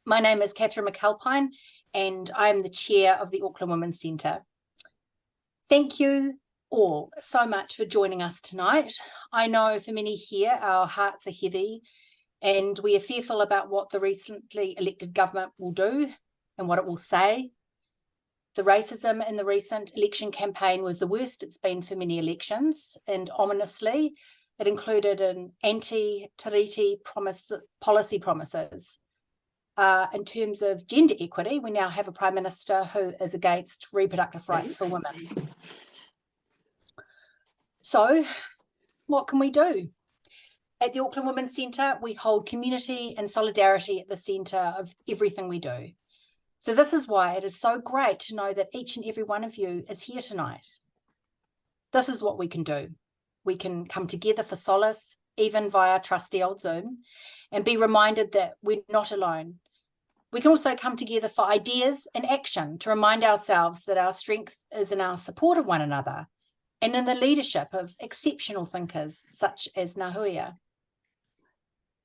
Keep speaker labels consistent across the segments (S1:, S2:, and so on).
S1: My name is Catherine McAlpine, and I'm the chair of the Auckland Women's Centre. Thank you all so much for joining us tonight. I know for many here, our hearts are heavy, and we are fearful about what the recently elected government will do and what it will say. The racism in the recent election campaign was the worst it's been for many elections, and ominously, it included an anti-tiriti policy promises. In terms of gender equity, we now have a Prime Minister who is against reproductive rights for women. So, what can we do? At the Auckland Women's Centre, we hold community and solidarity at the centre of everything we do. So this is why it is so great to know that each and every one of you is here tonight. This is what we can do. We can come together for solace, even via trusty old Zoom, and be reminded that we're not alone. We can also come together for ideas and action to remind ourselves that our strength is in our support of one another and in the leadership of exceptional thinkers such as Ngahuia.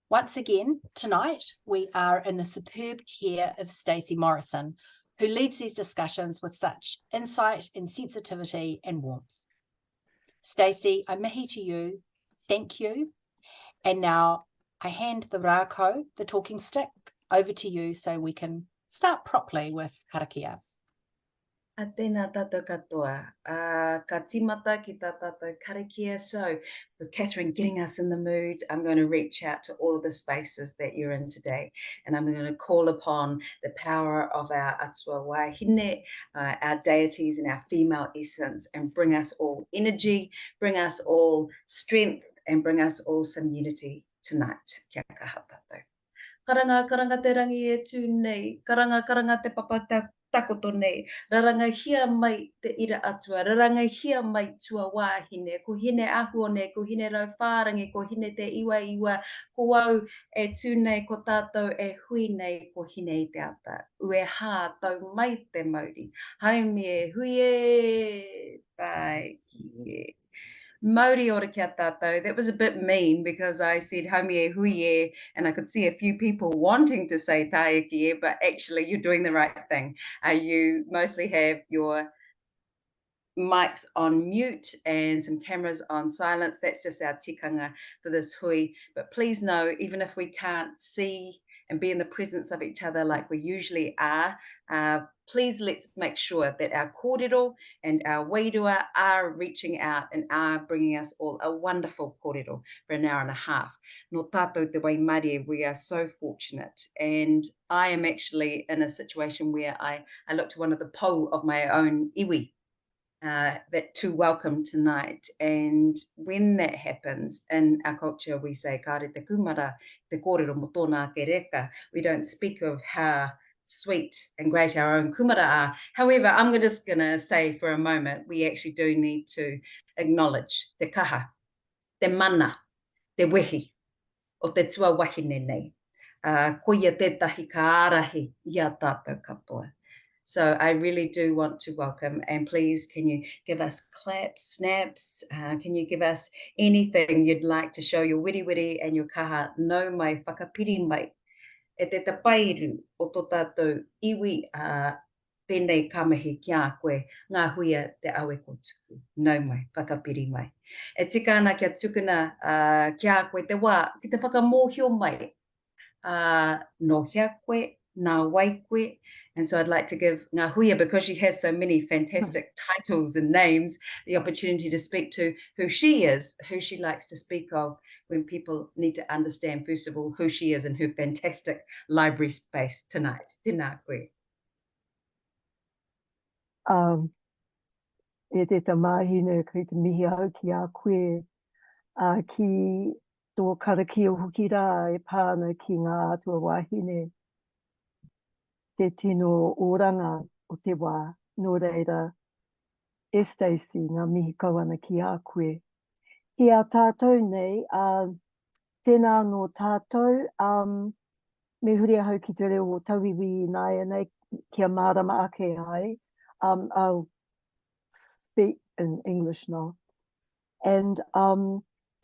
S1: Once again, tonight, we are in the superb care of Stacey Morrison, who leads these discussions with such insight and sensitivity and warmth. Stacey, I mihi to you, thank you. And now I hand the rākau, the talking stick, over to you so we can start properly with karakia.
S2: A tēnā tātou katoa, ka tīmata ki tā tātou karakia. So with Catherine getting us in the mood, I'm going to reach out to all of the spaces that you're in today. And I'm going to call upon the power of our atua wahine, our deities and our female essence, and bring us all energy, bring us all strength, and bring us all some unity tonight. Kia kaha tātou. Karanga te rangi e tū nei, karanga te papa takoto nei, raranga hia mai te ira atua, raranga hia mai tua wāhine, ko hine ahuone, ko hine rau whārangi, ko hine te iwa, ko au e tū nei, ko tātou e hui nei, ko hine I te ata. Ue hā tau mai te mauri, haumi e hui e, tai ki. Mauri ora kia tātou. That was a bit mean because I said haumi e hui e, and I could see a few people wanting to say tae ki e, but actually you're doing the right thing. You mostly have your mics on mute and some cameras on silence. That's just our tikanga for this hui. But please know, even if we can't see and be in the presence of each other like we usually are, please let's make sure that our kōrero and our wairua are reaching out and are bringing us all a wonderful kōrero for an hour and a half. No tātou te waimare, we are so fortunate. And I am actually in a situation where I look to one of the pou of my own iwi, that to welcome tonight. And when that happens, in our culture, we say, kāre te kumara, te kōrero mo tōnā ke reka. We don't speak of how sweet and great our own kumara are. However, I'm just going to say for a moment, we actually do need to acknowledge te kaha, te mana, te wehi, o te tua wahine nei. Ko ia tētahi ka arahi ia tātou katoa. So I really do want to welcome, and please, can you give us claps, snaps? Can you give us anything you'd like to show your wiri and your kaha no mai whakapiri mai? E te tapairu o tō tātou iwi tēnei kamahi kia koe Ngahuia Te Awekotuku, no mai whakapiri mai. E tika ana kia tukuna kia koe te wā, ki te whakamōhio mai, no hea koe, nā wai koe. And so I'd like to give Ngahuia, because she has so many fantastic titles and names, the opportunity to speak to who she is, who she likes to speak of when people need to understand, first of all, who she is and her fantastic library space tonight. Tēnā koe.
S3: E te tamahine kei te mihi au ki a koe, ki tō karakia hoki rā e pāna ki ngā atua wahine. Te tino oranga o te wā, nō reira, e Stacey, ngā mihi kauana ki a koe. Ki a tātou nei, tēnā no tātou, me huri ahau ki te reo o tauiwi nāia nei, kia mārama ake ai. I'll speak in English now. And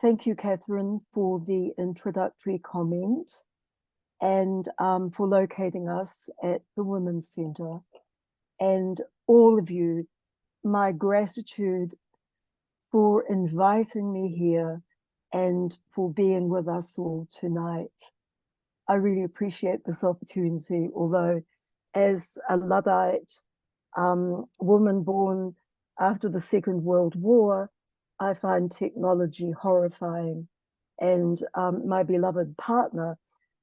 S3: thank you, Catherine, for the introductory comment. and for locating us at the Women's Centre. And all of you, my gratitude for inviting me here and for being with us all tonight. I really appreciate this opportunity, although as a Luddite woman born after the Second World War, I find technology horrifying. And my beloved partner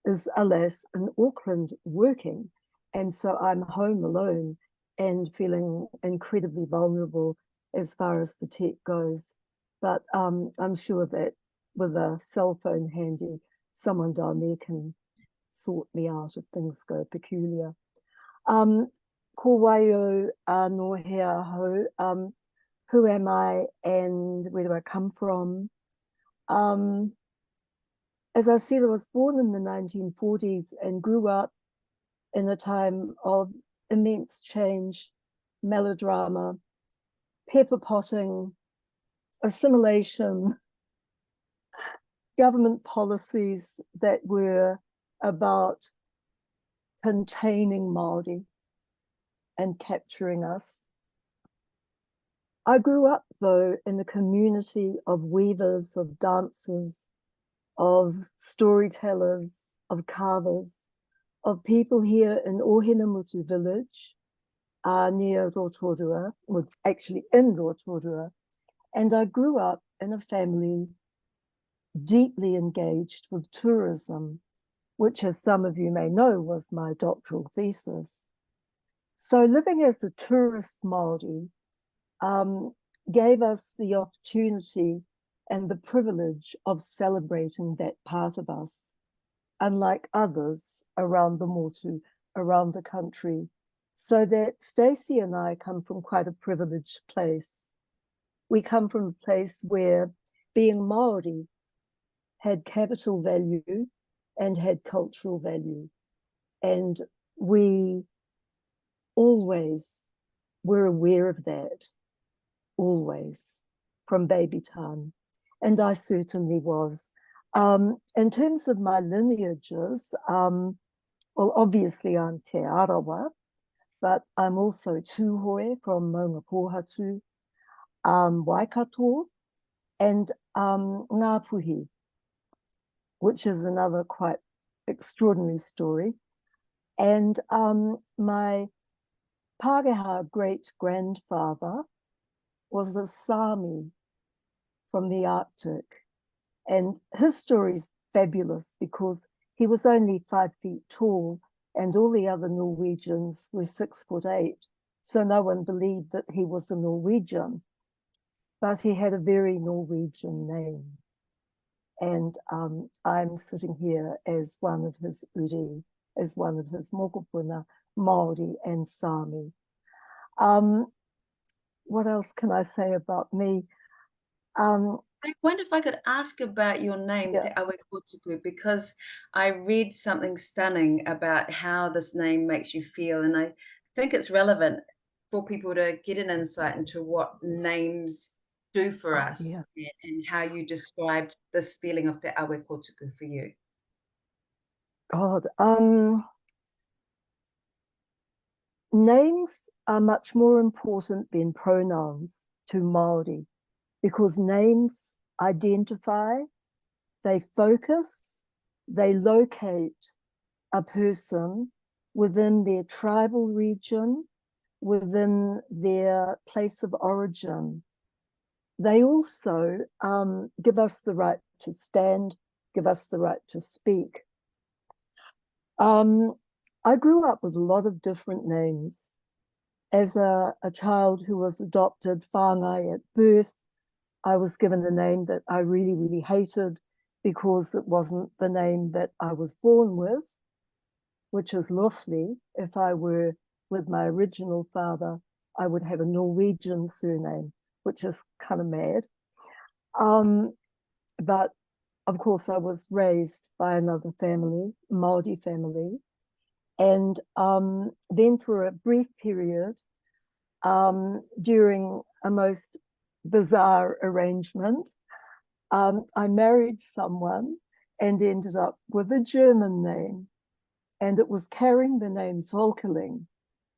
S3: is, alas, in Auckland working. And so I'm home alone and feeling incredibly vulnerable as far as the tech goes. But I'm sure that with a cell phone handy, someone down there can sort me out if things go peculiar. Ko waio no he aho, who am I and where do I come from? As I said, I was born in the 1940s and grew up in a time of immense change, melodrama, pepper potting, assimilation, government policies that were about containing Māori and capturing us. I grew up, though, in a community of weavers, of dancers, of storytellers, of carvers, of people here in Ohinamutu village, near Rotorua, or actually in Rotorua. And I grew up in a family deeply engaged with tourism, which, as some of you may know, was my doctoral thesis. So living as a tourist Māori gave us the opportunity and the privilege of celebrating that part of us, unlike others around the motu, around the country. So that Stacey and I come from quite a privileged place. We come from a place where being Māori had capital value and had cultural value. And we always were aware of that, always, from baby time. And I certainly was. In terms of my lineages, well, obviously I'm Te Arawa, but I'm also Tūhoe from Maunga Pōhatu, Waikato, and Ngā Puhi, which is another quite extraordinary story. And my Pākehā great-grandfather was a Sami from the Arctic. And his story is fabulous because he was only 5 feet tall and all the other Norwegians were 6'8". So no one believed that he was a Norwegian, but he had a very Norwegian name. And I'm sitting here as one of his uri, as one of his mokopuna, Māori and Sami. What else can I say about me?
S2: I wonder if I could ask about your name,
S3: Yeah.
S2: Te Awekotuku, because I read something stunning about how this name makes you feel. And I think it's relevant for people to get an insight into what names do for us,
S3: Yeah.
S2: and how you described this feeling of Te Awekotuku for you.
S3: God, names are much more important than pronouns to Māori, because names identify, they focus, they locate a person within their tribal region, within their place of origin. They also give us the right to stand, give us the right to speak. I grew up with a lot of different names. As a child who was adopted whāngai at birth, I was given a name that I really, really hated because it wasn't the name that I was born with, which is Lufli. If I were with my original father, I would have a Norwegian surname, which is kind of mad. But of course, I was raised by another family, Māori family. And then for a brief period, during a most bizarre arrangement, I married someone and ended up with a German name. And it was carrying the name Volkeling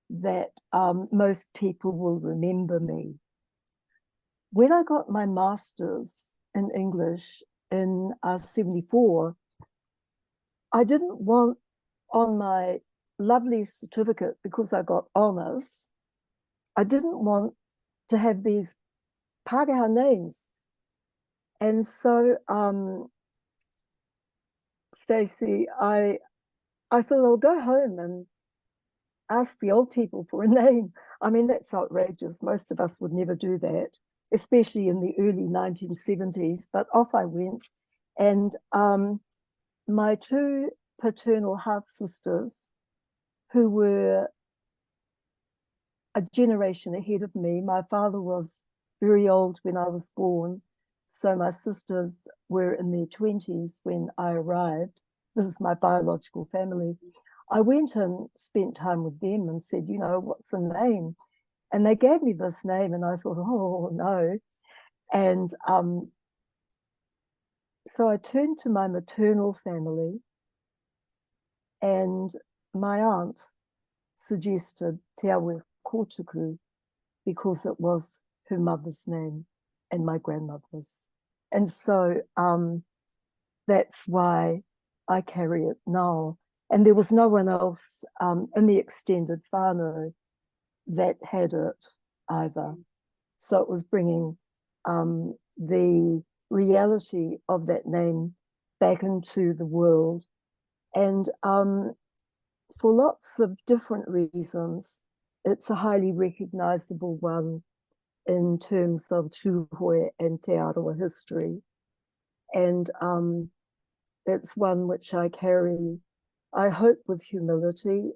S3: that most people will remember me. When I got my master's in English in 74, I didn't want on my lovely certificate, because I got honours, I didn't want to have these Pākehā names. And so, Stacey, I thought I'll go home and ask the old people for a name. I mean, that's outrageous. Most of us would never do that, especially in the early 1970s, but off I went. And my two paternal half-sisters, who were a generation ahead of me, my father was very old when I was born, so my sisters were in their 20s when I arrived. This is my biological family. I went and spent time with them and said, you know, what's the name? And they gave me this name, and I thought, oh, no. And so I turned to my maternal family, and my aunt suggested Te Awekotuku because it was her mother's name and my grandmother's. And so that's why I carry it now. And there was no one else in the extended whānau that had it either. So it was bringing the reality of that name back into the world. And for lots of different reasons, it's a highly recognizable one in terms of Tūhoe and Te Arawa history. And it's one which I carry, I hope, with humility.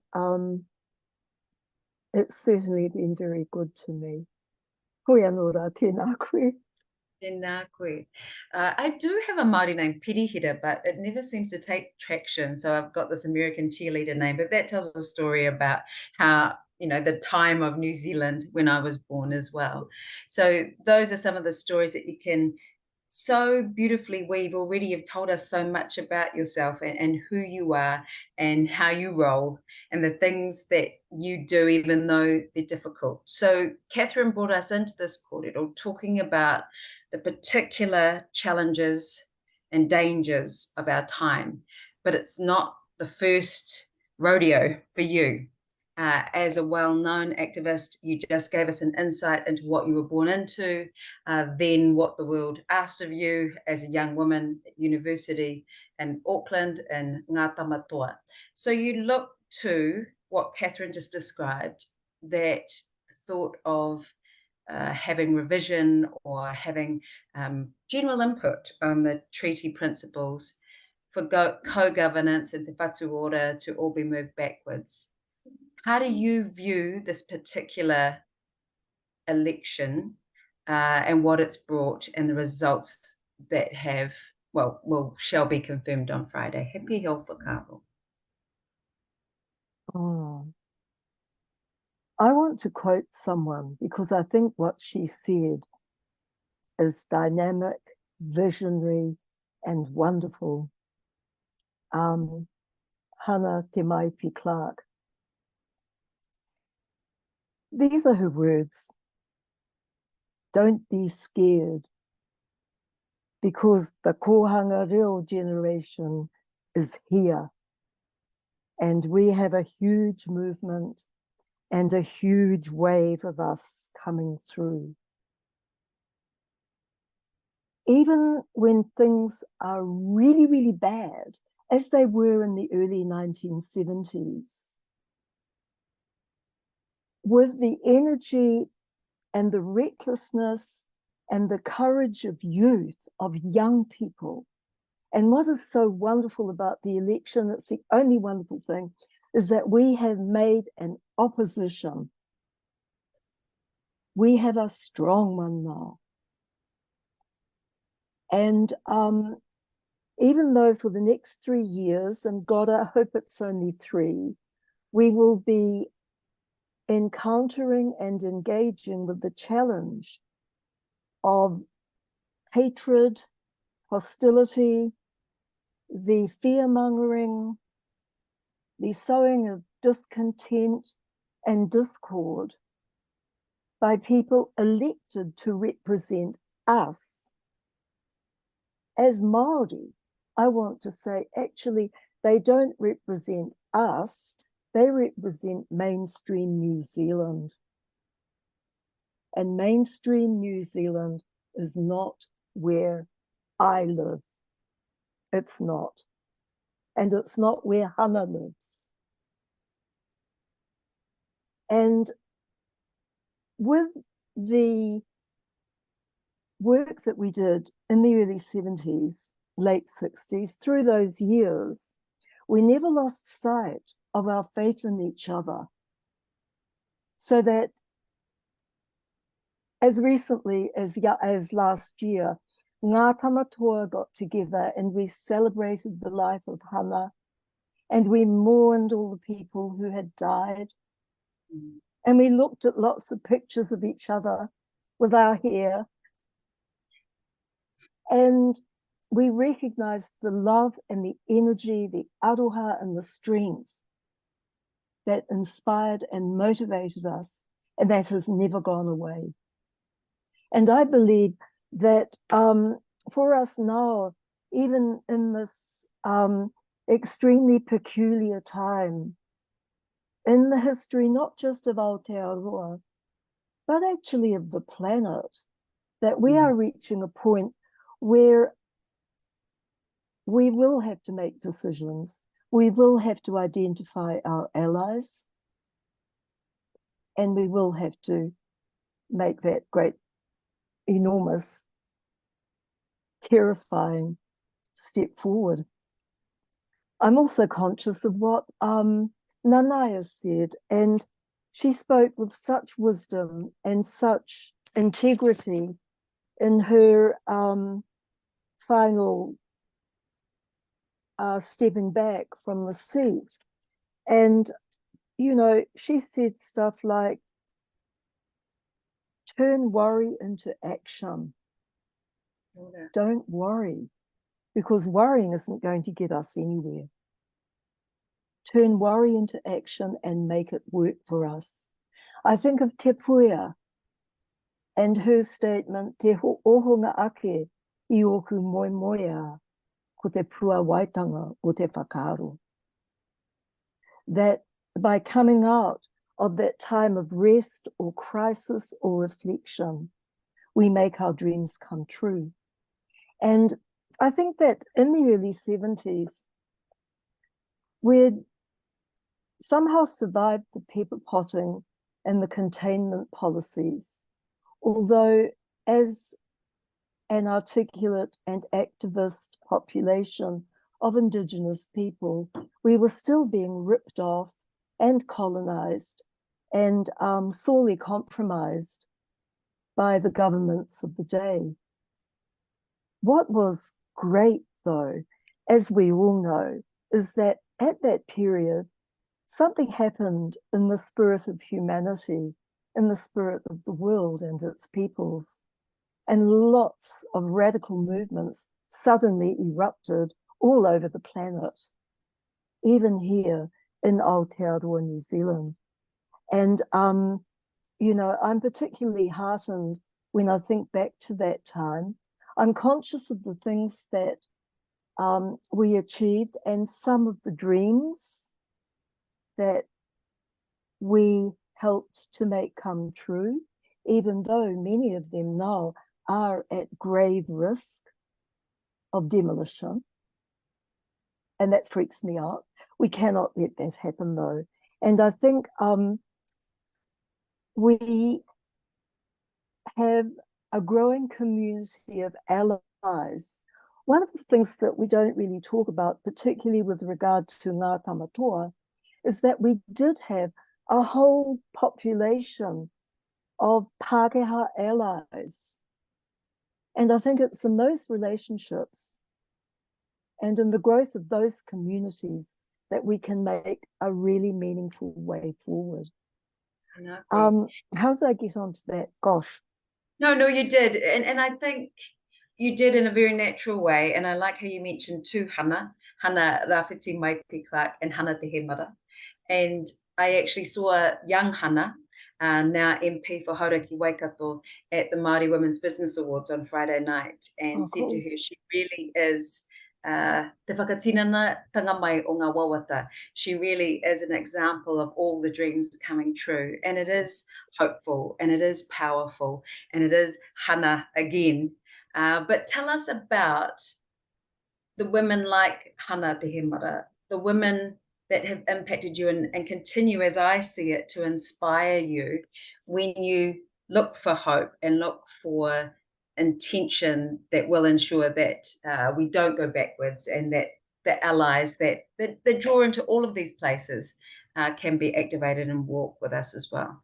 S3: It's certainly been very good to me. Hoi anō rā, tēnā koe.
S2: Tēnā koe. I do have a Māori name, Pirihira, but it never seems to take traction. So I've got this American cheerleader name, but that tells a story about how, you know, the time of New Zealand when I was born as well. So those are some of the stories that you can so beautifully weave. Already you've told us so much about yourself and who you are and how you roll and the things that you do, even though they're difficult. So Catherine brought us into this kōrero talking about the particular challenges and dangers of our time, but it's not the first rodeo for you. As a well-known activist, you just gave us an insight into what you were born into, then what the world asked of you as a young woman at university in Auckland and Ngā Tamatoa. So you look to what Catherine just described, that thought of having revision or having general input on the treaty principles for co-governance and the whatu ora to all be moved backwards. How do you view this particular election and what it's brought and the results that have, shall be confirmed on Friday? He pihia o whakaaro.
S3: I want to quote someone because I think what she said is dynamic, visionary, and wonderful. Hana Te Maipi Clark. These are her words. Don't be scared, because the kohanga reo generation is here. And we have a huge movement and a huge wave of us coming through. Even when things are really, really bad, as they were in the early 1970s, with the energy and the recklessness and the courage of youth, of young people. And what is so wonderful about the election, it's the only wonderful thing, is that we have made an opposition. We have a strong one now. And even though for the next 3 years, and God, I hope it's only 3, we will be encountering and engaging with the challenge of hatred, hostility, the fear-mongering, the sowing of discontent and discord by people elected to represent us. As Māori, I want to say, actually, they don't represent us, they represent mainstream New Zealand. And mainstream New Zealand is not where I live. It's not. And it's not where Hana lives. And with the work that we did in the early 70s, late 60s, through those years, we never lost sight of our faith in each other. So that as recently as last year, Ngā Tamatoa got together and we celebrated the life of Hana, and we mourned all the people who had died. And we looked at lots of pictures of each other with our hair. And we recognized the love and the energy, the aroha and the strength that inspired and motivated us, and that has never gone away. And I believe that for us now, even in this extremely peculiar time in the history, not just of Aotearoa, but actually of the planet, that we are reaching a point where we will have to make decisions. We will have to identify our allies, and we will have to make that great, enormous, terrifying step forward. I'm also conscious of what Nanaia said, and she spoke with such wisdom and such integrity in her final stepping back from the seat. And, you know, she said stuff like, turn worry into action. Don't worry, because worrying isn't going to get us anywhere. Turn worry into action and make it work for us. I think of Te Puea and her statement, te ohonga ake I oku moi moia, ko te pua waitanga o te whakaaro. That by coming out of that time of rest or crisis or reflection, we make our dreams come true. And I think that in the early 70s, we'd somehow survived the pepper potting and the containment policies, although as an articulate and activist population of Indigenous people, we were still being ripped off and colonized and sorely compromised by the governments of the day. What was great, though, as we all know, is that at that period, something happened in the spirit of humanity, in the spirit of the world and its peoples, and lots of radical movements suddenly erupted all over the planet, even here in Aotearoa, New Zealand. And, you know, I'm particularly heartened when I think back to that time. I'm conscious of the things that we achieved and some of the dreams that we helped to make come true, even though many of them now are at grave risk of demolition. And that freaks me out. We cannot let that happen, though. And I think we have a growing community of allies. One of the things that we don't really talk about, particularly with regard to Ngā Tamatoa, is that we did have a whole population of Pākehā allies. And I think it's in those relationships and in the growth of those communities that we can make a really meaningful way forward. How did I get onto that? Gosh.
S2: No, you did. And I think you did in a very natural way. And I like how you mentioned tūhana. Hana Rāwhiti Maipi Clark and Hana Te Hemara. And I actually saw young Hana, now MP for Hauraki Waikato, at the Māori Women's Business Awards on Friday night, and said to her, she really is te whakatinana tanga mai o ngā wawata. She really is an example of all the dreams coming true. And it is hopeful, and it is powerful, and it is Hana again. But tell us about the women like Hana Te Hemara, the women that have impacted you and continue, as I see it, to inspire you when you look for hope and look for intention that will ensure that we don't go backwards, and that the allies that draw into all of these places can be activated and walk with us as well.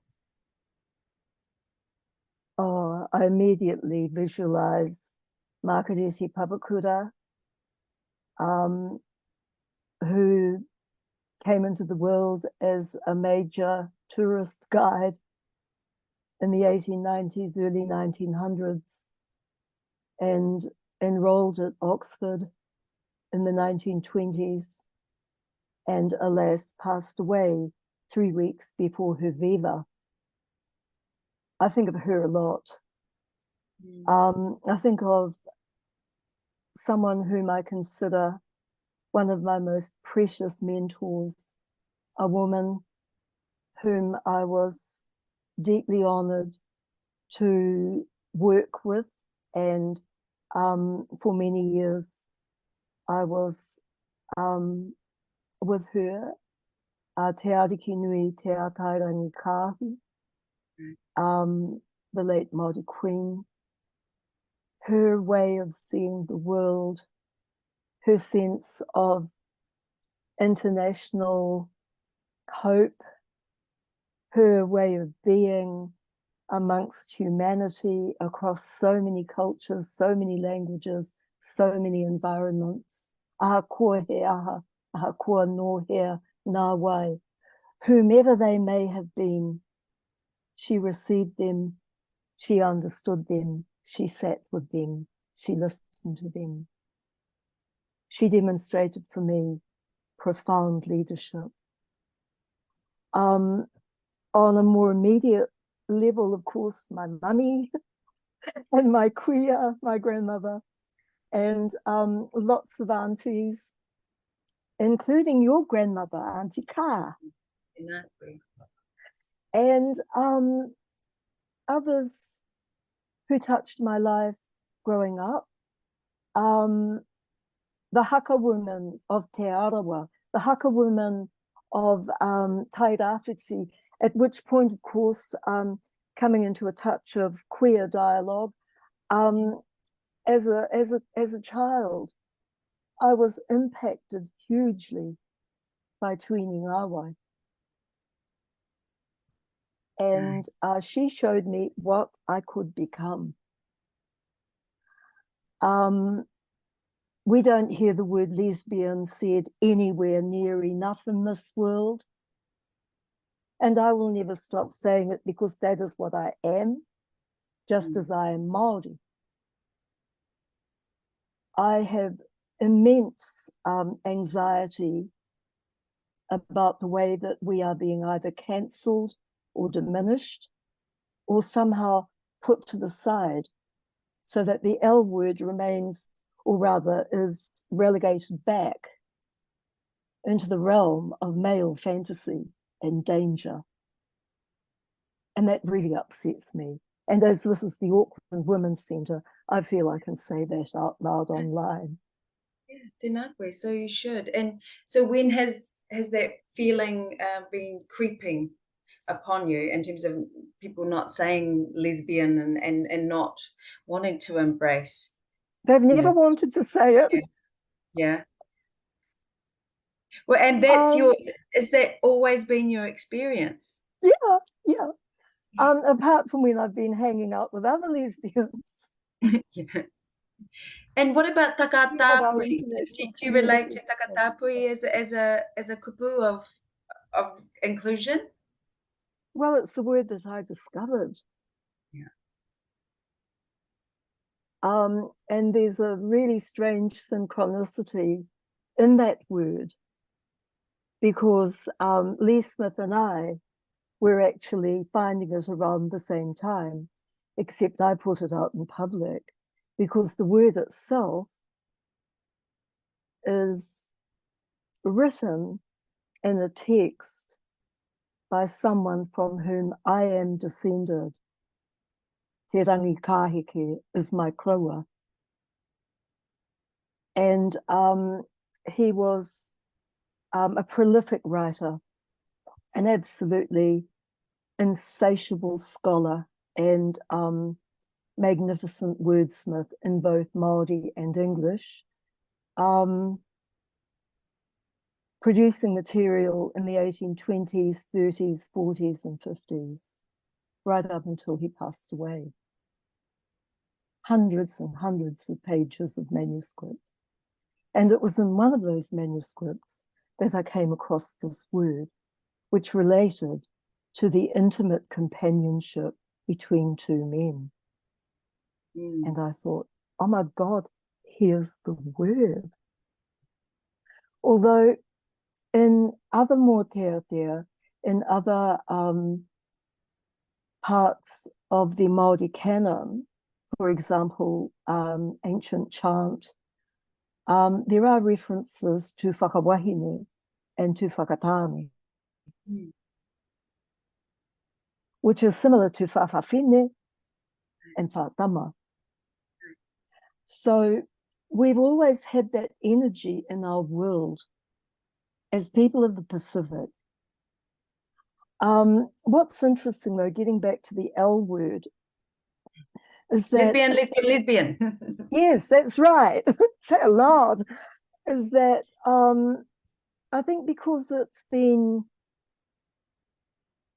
S3: Oh, I immediately visualize Makariri Papakura, who came into the world as a major tourist guide in the 1890s, early 1900s, and enrolled at Oxford in the 1920s, and alas, passed away 3 weeks before her viva. I think of her a lot. I think of someone whom I consider one of my most precious mentors, a woman whom I was deeply honored to work with, and for many years I was with her, Te Ariki Nui Te Atairangi Kāhu, the late Māori Queen. Her way of seeing the world, her sense of international hope, her way of being amongst humanity across so many cultures, so many languages, so many environments. Aha kua he aha, aha kua no hea nā wai. Whomever they may have been, she received them, she understood them, she sat with them, she listened to them. She demonstrated for me profound leadership. On a more immediate level, of course, my mummy and my kuia, my grandmother, and lots of aunties, including your grandmother, Auntie Ka. And others who touched my life growing up. The haka women of Te Arawa, the haka women of Tai Rāwhiti, at which point, of course, coming into a touch of queer dialogue, as a child, I was impacted hugely by Tuini Ngāwai. And she showed me what I could become. We don't hear the word lesbian said anywhere near enough in this world. And I will never stop saying it, because that is what I am, just as I am Māori. I have immense anxiety about the way that we are being either cancelled or diminished, or somehow put to the side, so that the L word remains, or rather is relegated back into the realm of male fantasy and danger. And that really upsets me. And as this is the Auckland Women's Centre, I feel I can say that out loud online.
S2: Yeah, tēnā koe, so you should. And so when has that feeling been creeping upon you, in terms of people not saying lesbian and not wanting to embrace?
S3: They've never wanted to say it.
S2: Yeah. Well, and that's is that always been your experience?
S3: Yeah. Apart from when I've been hanging out with other lesbians.
S2: Yeah. And what about takatapui? Do you relate to takatapui as a kupu of inclusion?
S3: Well, it's the word that I discovered.
S2: Yeah.
S3: And there's a really strange synchronicity in that word, because Lee Smith and I were actually finding it around the same time, except I put it out in public, because the word itself is written in a text by someone from whom I am descended. Te rangi kāheke is my kraua. And he was a prolific writer, an absolutely insatiable scholar, and magnificent wordsmith in both Māori and English, producing material in the 1820s, 30s, 40s, and 50s, right up until he passed away. Hundreds and hundreds of pages of manuscript. And it was in one of those manuscripts that I came across this word, which related to the intimate companionship between two men. And I thought, oh my God, here's the word. Although in other mōteatea, in other parts of the Māori canon, for example, ancient chant, there are references to whakawahine and to whakatāne, which is similar to whawhawhine and whātama. So we've always had that energy in our world as people of the Pacific. What's interesting, though, getting back to the L word, is that...
S2: Lesbian.
S3: Yes, that's right. Say it loud. Is that I think because it's been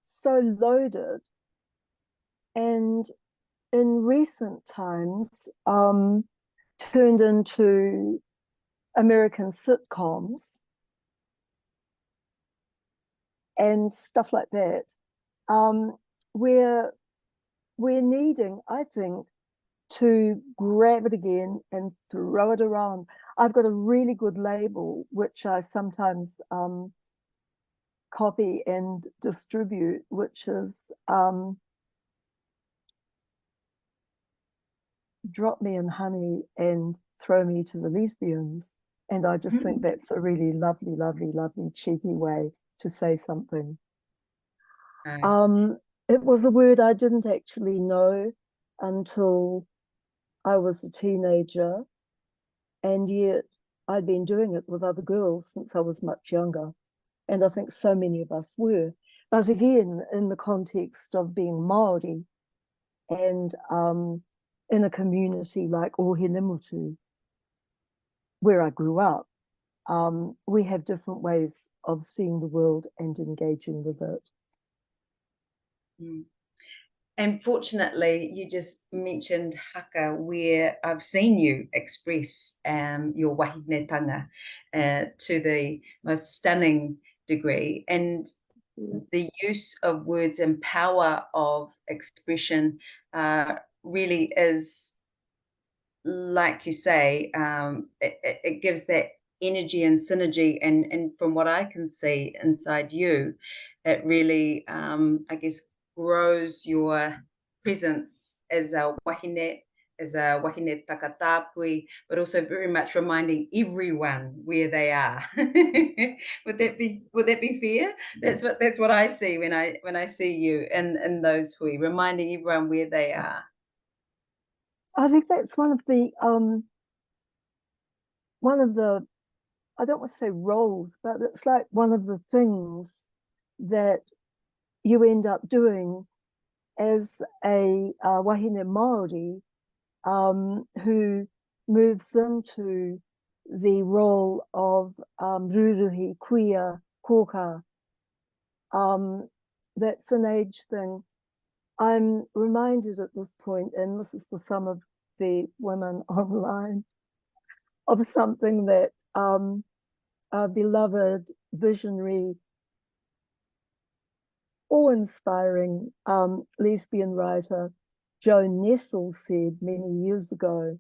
S3: so loaded, and in recent times turned into American sitcoms and stuff like that, we're needing, I think, to grab it again and throw it around. I've got a really good label, which I sometimes copy and distribute, which is drop me in honey and throw me to the lesbians. And I just think that's a really lovely, lovely, lovely, cheeky way to say something. It was a word I didn't actually know until I was a teenager, and yet I'd been doing it with other girls since I was much younger. And I think so many of us were. But again, in the context of being Māori and in a community like Ohinemutu, where I grew up, we have different ways of seeing the world and engaging with it.
S2: And fortunately, you just mentioned haka, where I've seen you express your wahinetanga to the most stunning degree. And the use of words and power of expression really is, like you say, it gives that energy and synergy. And from what I can see inside you, it really, I guess, grows your presence as a wahine takatāpui, but also very much reminding everyone where they are. Would that be fair? That's what I see when I see you in those hui, reminding everyone where they are.
S3: I think that's one of the I don't want to say roles, but it's like one of the things that you end up doing as a wahine Māori who moves into the role of ruruhi, queer, koka. That's an age thing. I'm reminded at this point, and this is for some of the women online, of something that our beloved, visionary, awe-inspiring lesbian writer Joan Nestle said many years ago,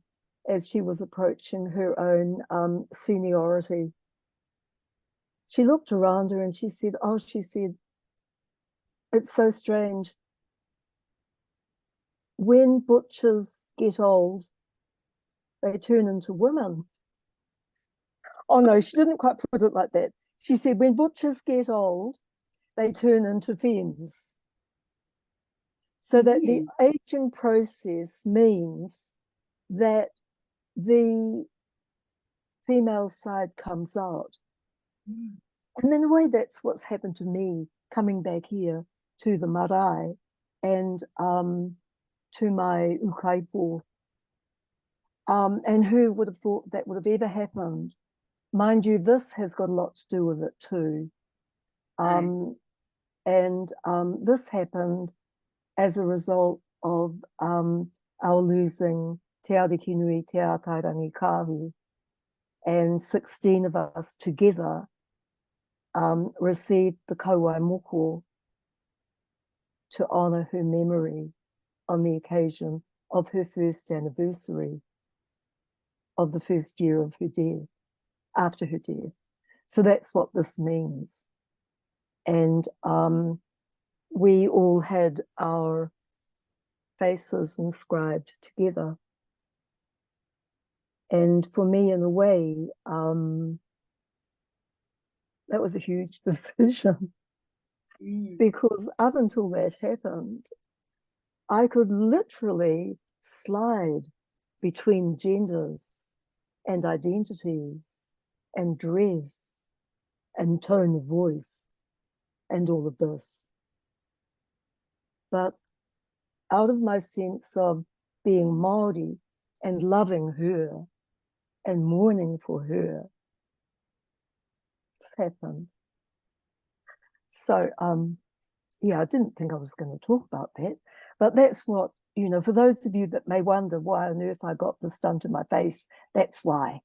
S3: as she was approaching her own seniority she looked around her and she said, oh, she said, it's so strange. When butchers get old, they turn into women. Oh, no, she didn't quite put it like that. She said, when butchers get old, they turn into femmes. So that the aging process means that the female side comes out. And in a way, that's what's happened to me coming back here to the marae and to my ukaipo. And who would have thought that would have ever happened? Mind you, this has got a lot to do with it too. This happened as a result of our losing Te Ariki Nui Te Ātairangi Kāhu. And 16 of us together received the Kauai Moko to honour her memory on the occasion of her first anniversary of the first year of her death, after her death. So that's what this means. And we all had our faces inscribed together. And for me, in a way, that was a huge decision because up until that happened, I could literally slide between genders and identities and dress and tone of voice and all of this. But out of my sense of being Māori and loving her and mourning for her, this happened. So, yeah, I didn't think I was going to talk about that, but that's what, you know, for those of you that may wonder why on earth I got this done to my face, that's why.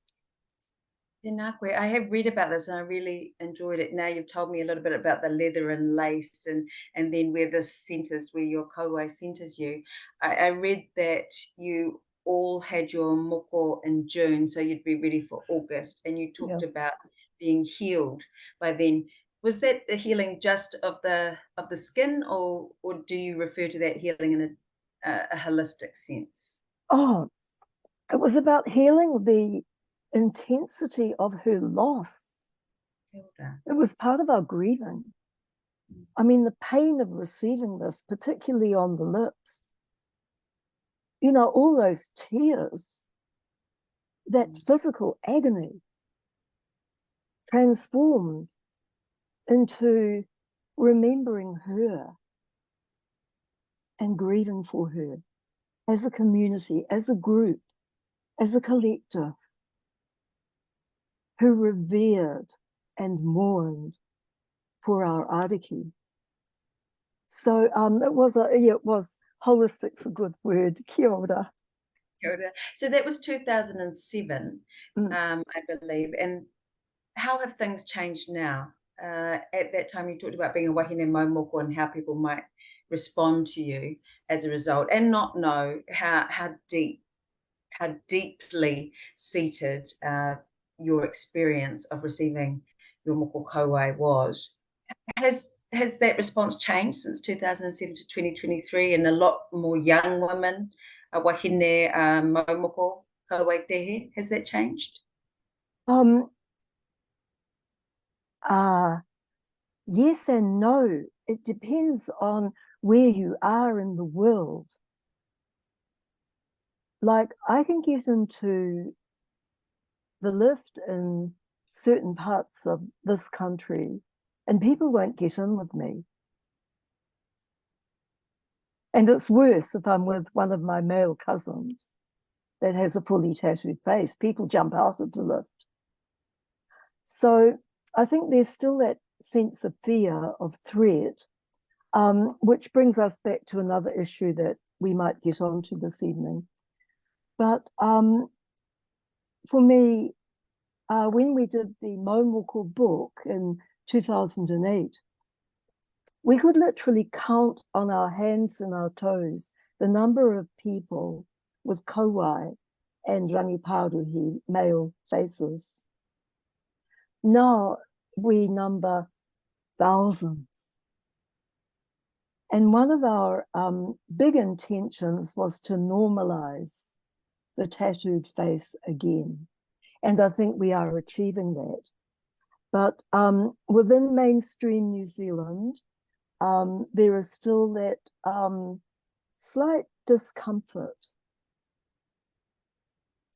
S2: Tēnā I have read about this and I really enjoyed it. Now you've told me a little bit about the leather and lace and then where this centres, where your kauai centres you. I read that you all had your moko in June, so you'd be ready for August, and you talked about being healed by then. Was that the healing just of the skin, or do you refer to that healing in a holistic sense?
S3: Oh, it was about healing the intensity of her loss. It was part of our grieving. I mean, the pain of receiving this, particularly on the lips, you know, all those tears, that physical agony transformed into remembering her and grieving for her as a community, as a group, as a collective who revered and mourned for our ariki. So it was holistic's a good word. Kia ora.
S2: Kia ora. So that was 2007, I believe. And how have things changed now? At that time, you talked about being a wahine maumoko and how people might respond to you as a result, and not know how deeply seated your experience of receiving your moko kauai was. Has that response changed since 2007 to 2023, and a lot more young women wahine maumoko kauai tehe? Has that changed?
S3: Yes and no. It depends on where you are in the world. Like, I can get into the lift in certain parts of this country and people won't get in with me. And it's worse if I'm with one of my male cousins that has a fully tattooed face. People jump out of the lift. So I think there's still that sense of fear, of threat, which brings us back to another issue that we might get onto this evening. But for me, when we did the Maumoko book in 2008, we could literally count on our hands and our toes the number of people with kauai and rangiparuhi male faces. Now, we number thousands. And one of our big intentions was to normalize the tattooed face again. And I think we are achieving that. But within mainstream New Zealand, there is still that slight discomfort.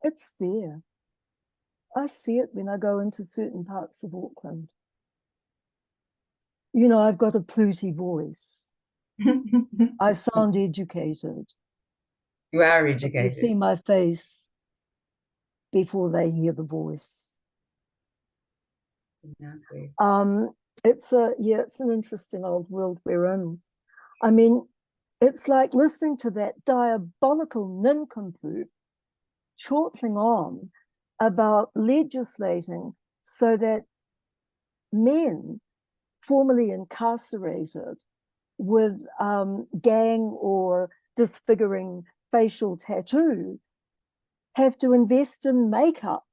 S3: It's there. I see it when I go into certain parts of Auckland. You know, I've got a plooty voice. I sound educated.
S2: You are
S3: They
S2: educated.
S3: see my face before they hear the voice.
S2: Exactly.
S3: It's an interesting old world we're in. I mean, it's like listening to that diabolical nincompoop chortling on about legislating so that men formerly incarcerated with gang or disfiguring facial tattoo have to invest in makeup.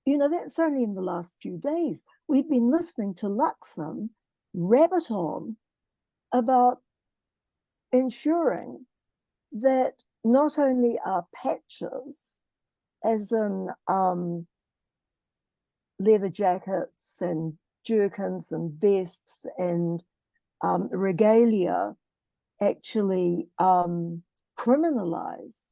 S3: You know, that's only in the last few days. We've been listening to Luxon rabbit on about ensuring that not only are patches, as in leather jackets and jerkins and vests and regalia actually criminalized,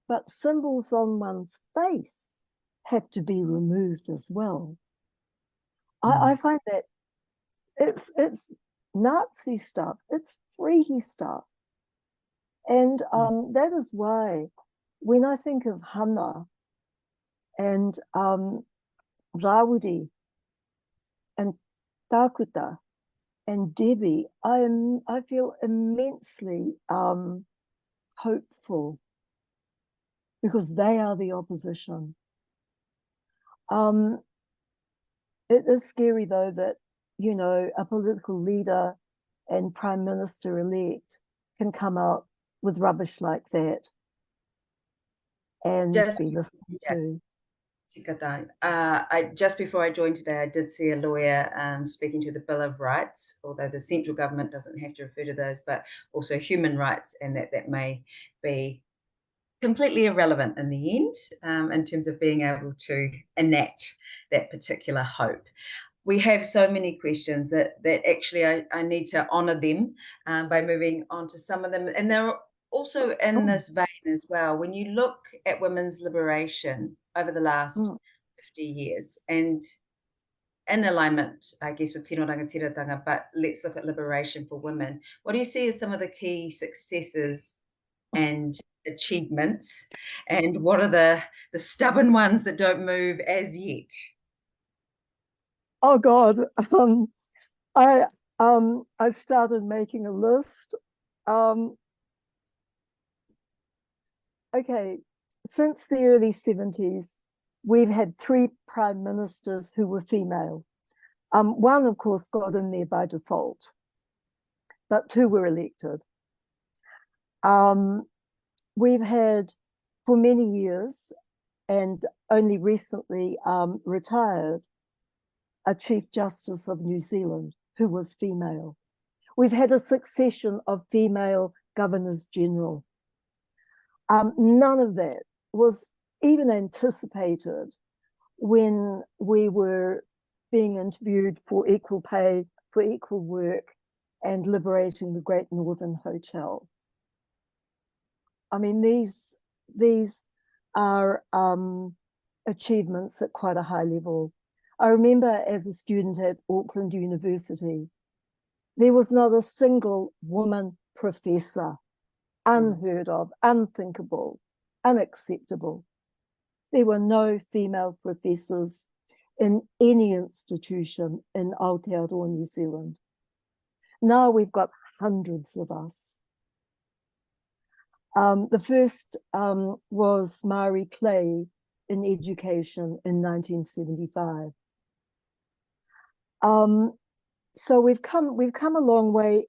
S3: but symbols on one's face have to be removed as well. I find that it's Nazi stuff, it's freaky stuff. And that is why when I think of Hana and Rawiri and Takuta and Debbie, I feel immensely hopeful because they are the opposition. It is scary though that, you know, a political leader and prime minister elect can come out with rubbish like that and
S2: Just
S3: be listened to.
S2: Just before I joined today, I did see a lawyer speaking to the Bill of Rights, although the central government doesn't have to refer to those, but also human rights, and that may be completely irrelevant in the end in terms of being able to enact that particular hope. We have so many questions that actually I need to honour them by moving on to some of them. And they're also in this vein as well. When you look at women's liberation over the last 50 years and in alignment, I guess, with Tino Rangatiratanga, but let's look at liberation for women. What do you see as some of the key successes and achievements? And what are the stubborn ones that don't move as yet?
S3: Oh God, I started making a list. Okay, since the early 70s, we've had 3 prime ministers who were female. One, of course, got in there by default, but 2 were elected. We've had, for many years, and only recently retired, a Chief Justice of New Zealand who was female. We've had a succession of female governors general. None of that was even anticipated when we were being interviewed for equal pay, for equal work, and liberating the Great Northern Hotel. I mean, these are achievements at quite a high level. I remember as a student at Auckland University, there was not a single woman professor. Unheard of, unthinkable, unacceptable. There were no female professors in any institution in Aotearoa, New Zealand. Now we've got hundreds of us. The first was Mari Clay in education in 1975. So we've come a long way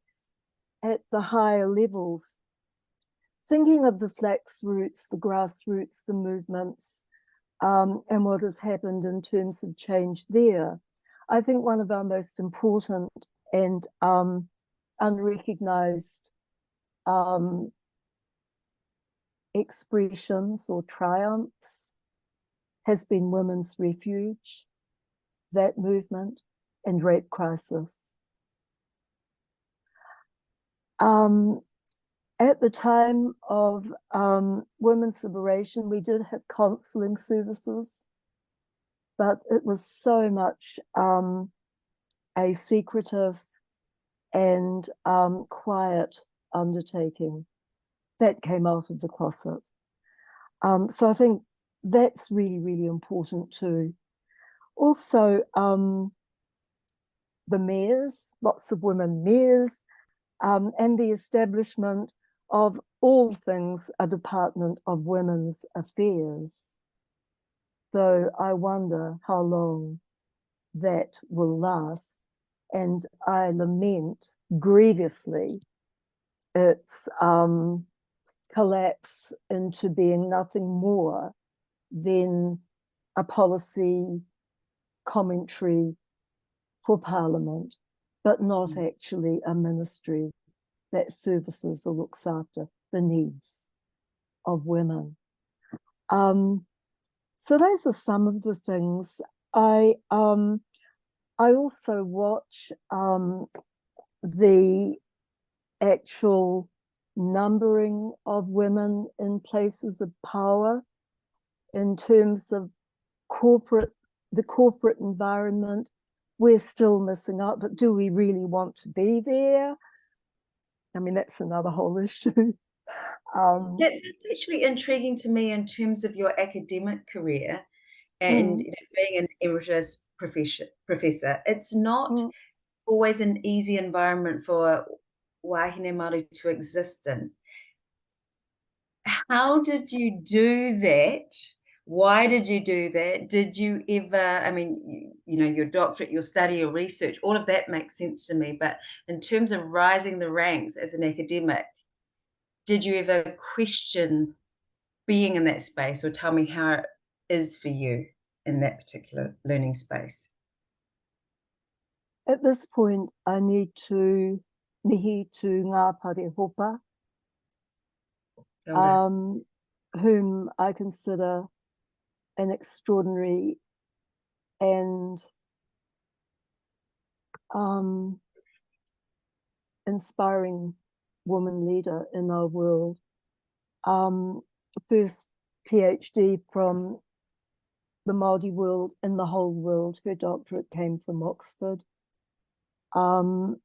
S3: at the higher levels. Thinking of the flax roots, the grassroots, the movements, and what has happened in terms of change there. I think one of our most important and unrecognized expressions or triumphs has been women's refuge, that movement, and rape crisis. At the time of women's liberation, we did have counselling services, but it was so much a secretive and quiet undertaking that came out of the closet. So I think that's really, really important too. Also, the mayors, lots of women mayors, and the establishment of all things a Department of Women's Affairs. Though I wonder how long that will last. And I lament grievously its collapse into being nothing more than a policy commentary for Parliament, but not actually a ministry that services or looks after the needs of women. So those are some of the things. I also watch the actual numbering of women in places of power in terms of the corporate environment. We're still missing out, but do we really want to be there? I mean, that's another whole issue.
S2: That's actually intriguing to me in terms of your academic career and being an emeritus professor. It's not always an easy environment for wahine Māori to exist in. How did you do that? Why did you do that? Did you ever, I mean, you know, your doctorate, your study, your research, all of that makes sense to me. But in terms of rising the ranks as an academic, did you ever question being in that space, or tell me how it is for you in that particular learning space?
S3: At this point, I need to mihi to Ngā Parehopa, whom I consider an extraordinary and inspiring woman leader in our world. First PhD from the Māori world in the whole world. Her doctorate came from Oxford. I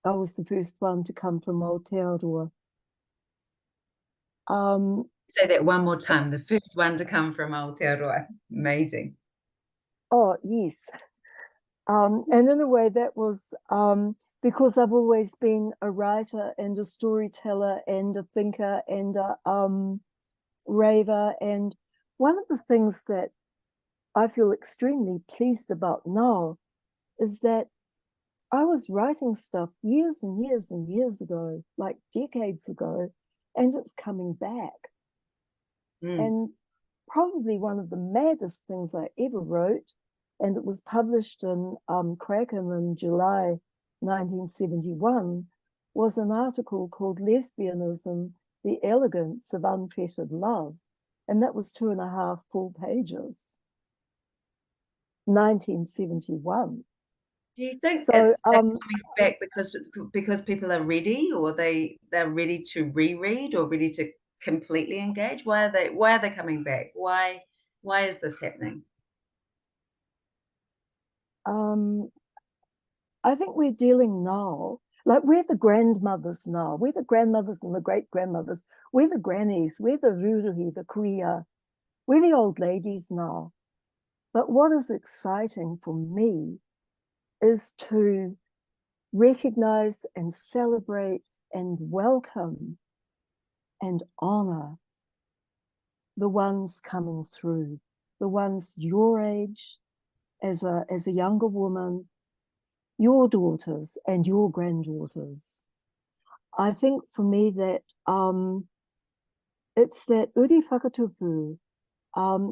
S3: was the first one to come from Aotearoa.
S2: Say that one more time. The first one to come from Aotearoa. Amazing.
S3: Oh, yes. And in a way that was because I've always been a writer and a storyteller and a thinker and a raver. And one of the things that I feel extremely pleased about now is that I was writing stuff years and years and years ago, like decades ago, and it's coming back. And probably one of the maddest things I ever wrote, and it was published in Kraken in July 1971, was an article called Lesbianism, the Elegance of Unfettered Love. And that was 2.5 full pages. 1971.
S2: Do you think
S3: so,
S2: it's coming back because people are ready, or they're ready to reread or ready to completely engage? Why are they coming back? Why is this happening?
S3: I think we're dealing now, like we're the grandmothers now. We're the grandmothers and the great-grandmothers. We're the grannies. We're the ruruhi, the kuia. We're the old ladies now. But what is exciting for me is to recognize and celebrate and welcome and honor the ones coming through, the ones your age, as a younger woman, your daughters and your granddaughters. I think for me that it's that uri whakatupu,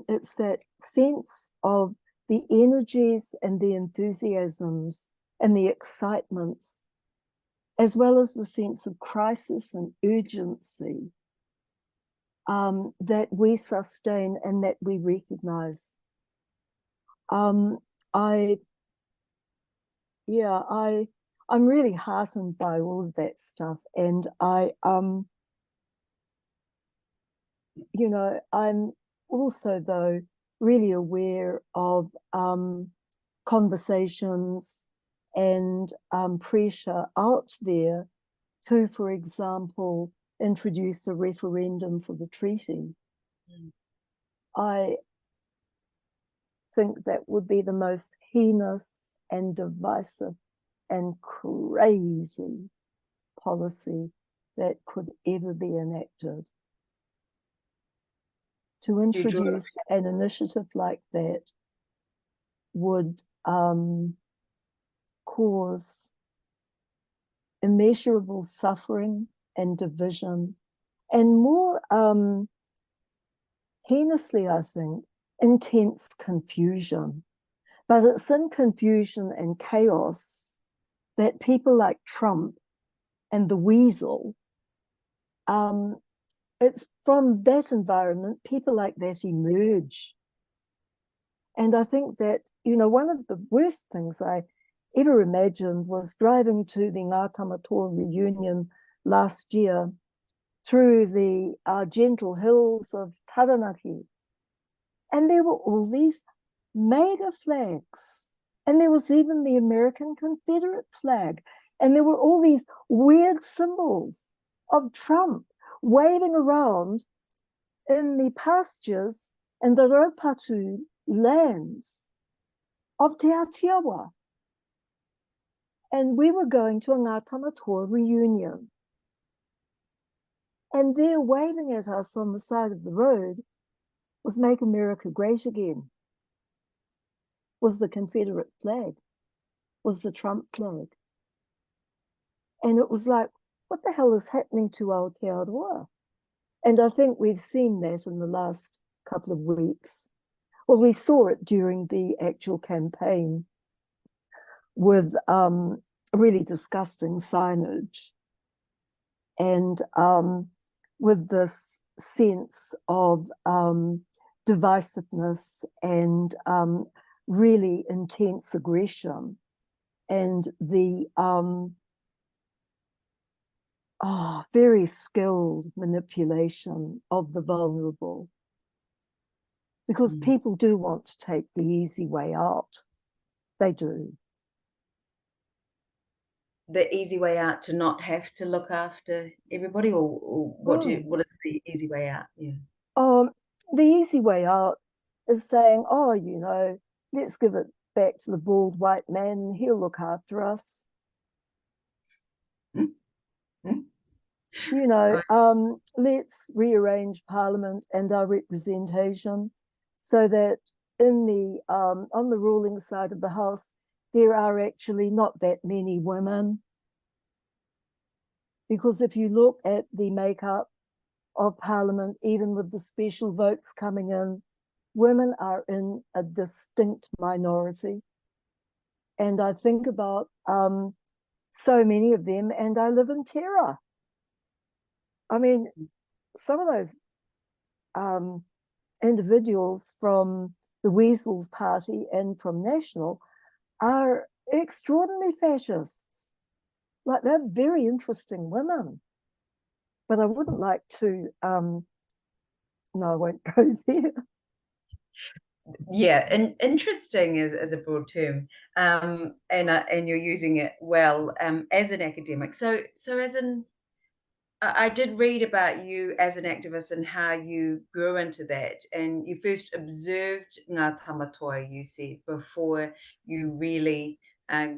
S3: it's that sense of the energies and the enthusiasms and the excitements, as well as the sense of crisis and urgency that we sustain and that we recognize. I'm really heartened by all of that stuff, and I'm also, though, really aware of conversations and pressure out there to, for example, introduce a referendum for the treaty. I think that would be the most heinous and divisive and crazy policy that could ever be enacted. To introduce an initiative like that would cause immeasurable suffering and division, and more heinously, I think, intense confusion. But it's in confusion and chaos that people like Trump and the weasel, it's from that environment, people like that emerge. And I think that, one of the worst things I ever imagined was driving to the Ngā Tamatoa reunion last year through the gentle hills of Taranaki. And there were all these mega flags. And there was even the American Confederate flag. And there were all these weird symbols of Trump waving around in the pastures and the raupatu lands of Te Atiawa. And we were going to a Ngā Tamatoa reunion. And there waving at us on the side of the road was Make America Great Again, was the Confederate flag, was the Trump flag. And it was like, what the hell is happening to Aotearoa? And I think we've seen that in the last couple of weeks. Well, we saw it during the actual campaign with really disgusting signage and with this sense of divisiveness and really intense aggression and the very skilled manipulation of the vulnerable. Because people do want to take the easy way out. They do.
S2: The easy way out to not have to look after everybody, or what is the easy way out? Yeah.
S3: The easy way out is saying, let's give it back to the bald white man and he'll look after us. Let's rearrange Parliament and our representation so that in the on the ruling side of the House, there are actually not that many women. Because if you look at the makeup of Parliament, even with the special votes coming in, women are in a distinct minority. And I think about so many of them, and I live in terror. I mean, some of those individuals from the Weasels Party and from National are extraordinary fascists. Like, they're very interesting women. But I wouldn't like to, no, I won't go there.
S2: Yeah, and interesting is a broad term, and you're using it well as an academic. So as an, I did read about you as an activist and how you grew into that, and you first observed Ngā Tamatoa, you said, before you really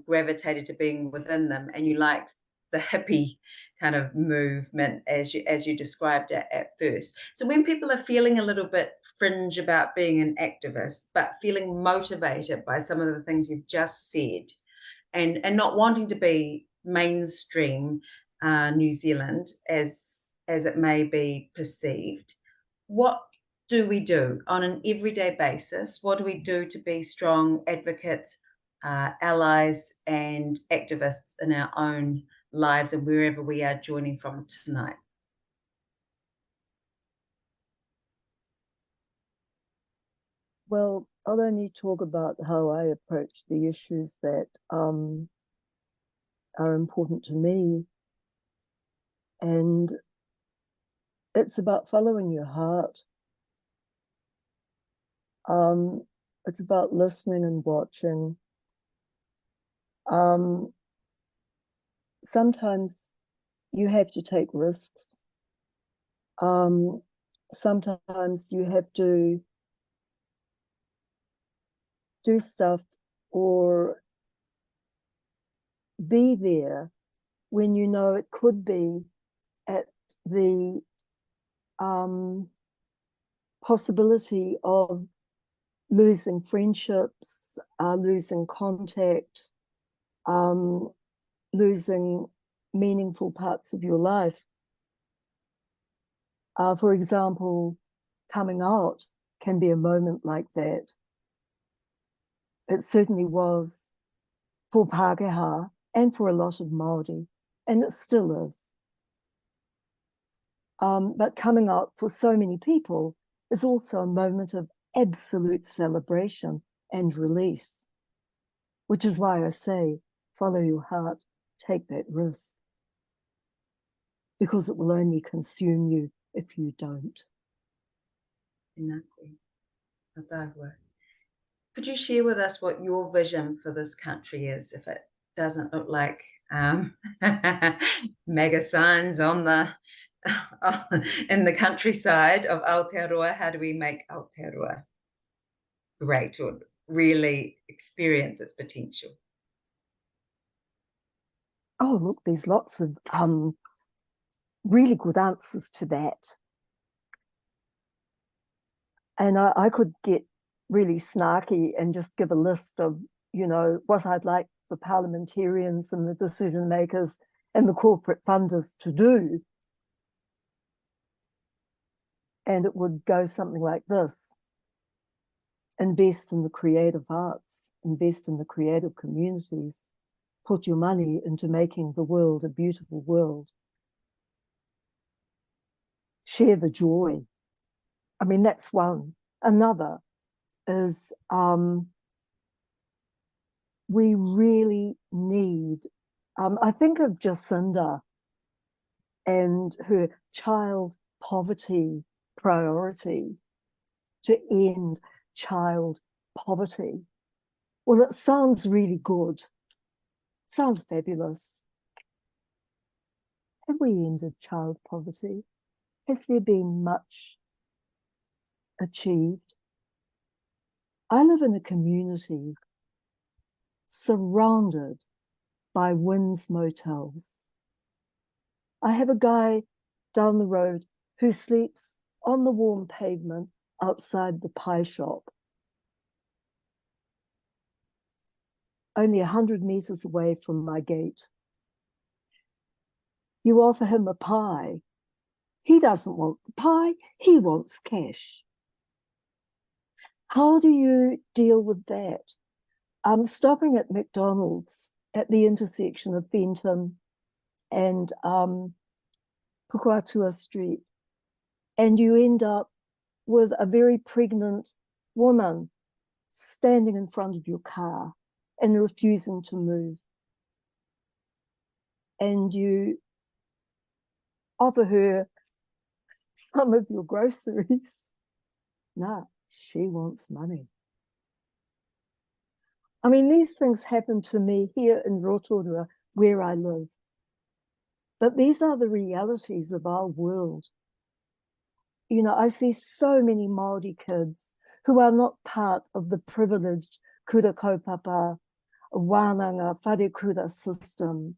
S2: gravitated to being within them, and you liked the hippie kind of movement as you described it at first. So when people are feeling a little bit fringe about being an activist, but feeling motivated by some of the things you've just said, and not wanting to be mainstream New Zealand as it may be perceived, what do we do on an everyday basis? What do we do to be strong advocates, allies, and activists in our own lives and wherever we are joining from tonight?
S3: Well, I'll only talk about how I approach the issues that are important to me. And it's about following your heart. It's about listening and watching. Sometimes you have to take risks. Sometimes you have to do stuff or be there when you know it could be at the possibility of losing friendships, losing contact, losing meaningful parts of your life. For example, coming out can be a moment like that. It certainly was for Pākehā and for a lot of Māori, and it still is. But coming out for so many people is also a moment of absolute celebration and release, which is why I say, follow your heart, take that risk, because it will only consume you if you don't.
S2: Could you share with us what your vision for this country is, if it doesn't look like mega signs on the in the countryside of Aotearoa? How do we make Aotearoa great or really experience its potential?
S3: Oh, look, there's lots of really good answers to that. And I could get really snarky and just give a list of, you know, what I'd like the parliamentarians and the decision makers and the corporate funders to do. And it would go something like this: invest in the creative arts, invest in the creative communities, put your money into making the world a beautiful world. Share the joy. I mean, that's one. Another is we really need, I think of Jacinda and her child poverty priority to end child poverty. Well, it sounds really good. Sounds fabulous. Have we ended child poverty? Has there been much achieved? I live in a community surrounded by Wynn's motels. I have a guy down the road who sleeps on the warm pavement outside the pie shop. Only 100 meters away from my gate. You offer him a pie. He doesn't want the pie, he wants cash. How do you deal with that? Stopping at McDonald's at the intersection of Fenton and Pukuatua Street, and you end up with a very pregnant woman standing in front of your car and refusing to move. And you offer her some of your groceries. No, she wants money. I mean, these things happen to me here in Rotorua, where I live. But these are the realities of our world. You know, I see so many Māori kids who are not part of the privileged kura kaupapa, wānanga, wharekura system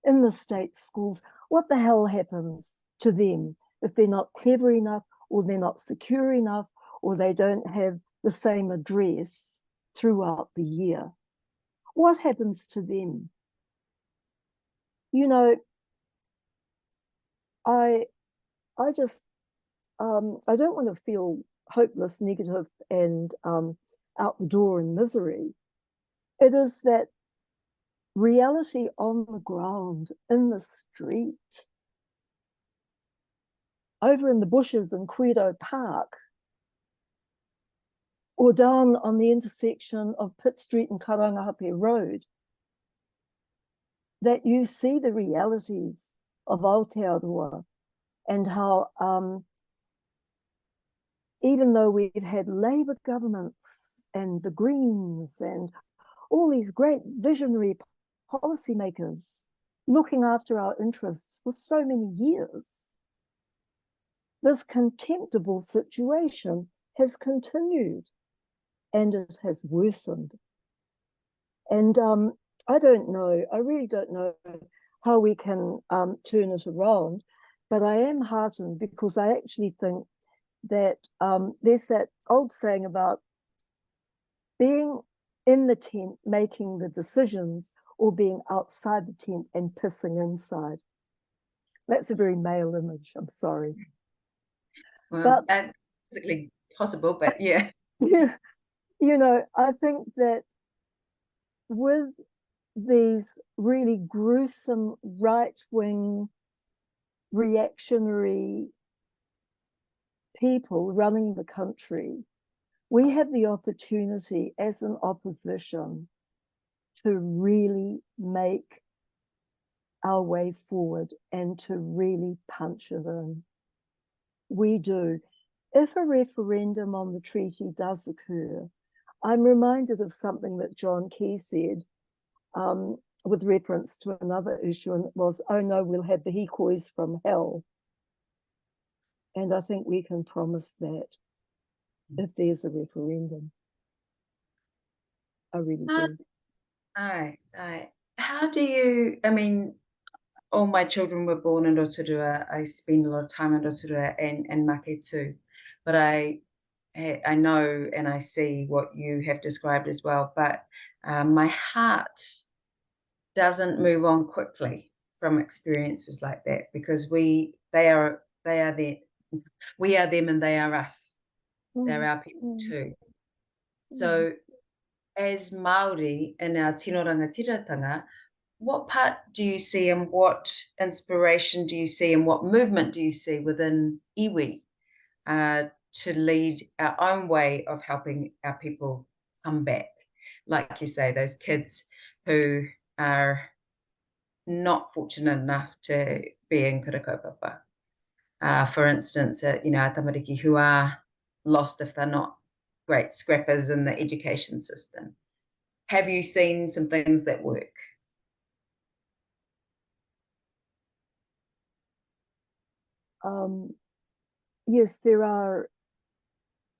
S3: in the state schools. What the hell happens to them if they're not clever enough, or they're not secure enough, or they don't have the same address throughout the year? What happens to them? You know, I just, I don't want to feel hopeless, negative, and out the door in misery. It is that reality on the ground, in the street, over in the bushes in Kōrero Park, or down on the intersection of Pitt Street and Karangahape Road, that you see the realities of Aotearoa and how even though we've had Labour governments and the Greens and all these great visionary policymakers looking after our interests for so many years, this contemptible situation has continued and it has worsened. And I don't know, I really don't know how we can turn it around, but I am heartened because I actually think that there's that old saying about being in the tent making the decisions or being outside the tent and pissing inside. That's a very male image, I'm sorry.
S2: Well, physically possible, but yeah.
S3: Yeah, you know, I think that with these really gruesome right-wing reactionary people running the country, we have the opportunity as an opposition to really make our way forward and to really punch it in. We do. If a referendum on the treaty does occur, I'm reminded of something that John Key said with reference to another issue, and it was, oh no, we'll have the hikois from hell. And I think we can promise that if there's a referendum. I really do.
S2: Aye. How do you, I mean, all my children were born in Rotorua. I spend a lot of time in Rotorua and Make too. But I know and I see what you have described as well. But my heart doesn't move on quickly from experiences like that, because we are them and they are us. They're our people too. So as Māori in our tino rangatiratanga, what part do you see and what inspiration do you see and what movement do you see within iwi to lead our own way of helping our people come back? Like you say, those kids who are not fortunate enough to be in kura kaupapa. For instance, you know, our tamariki who are lost if they're not great scrappers in the education system. Have you seen some things that work?
S3: Yes, there are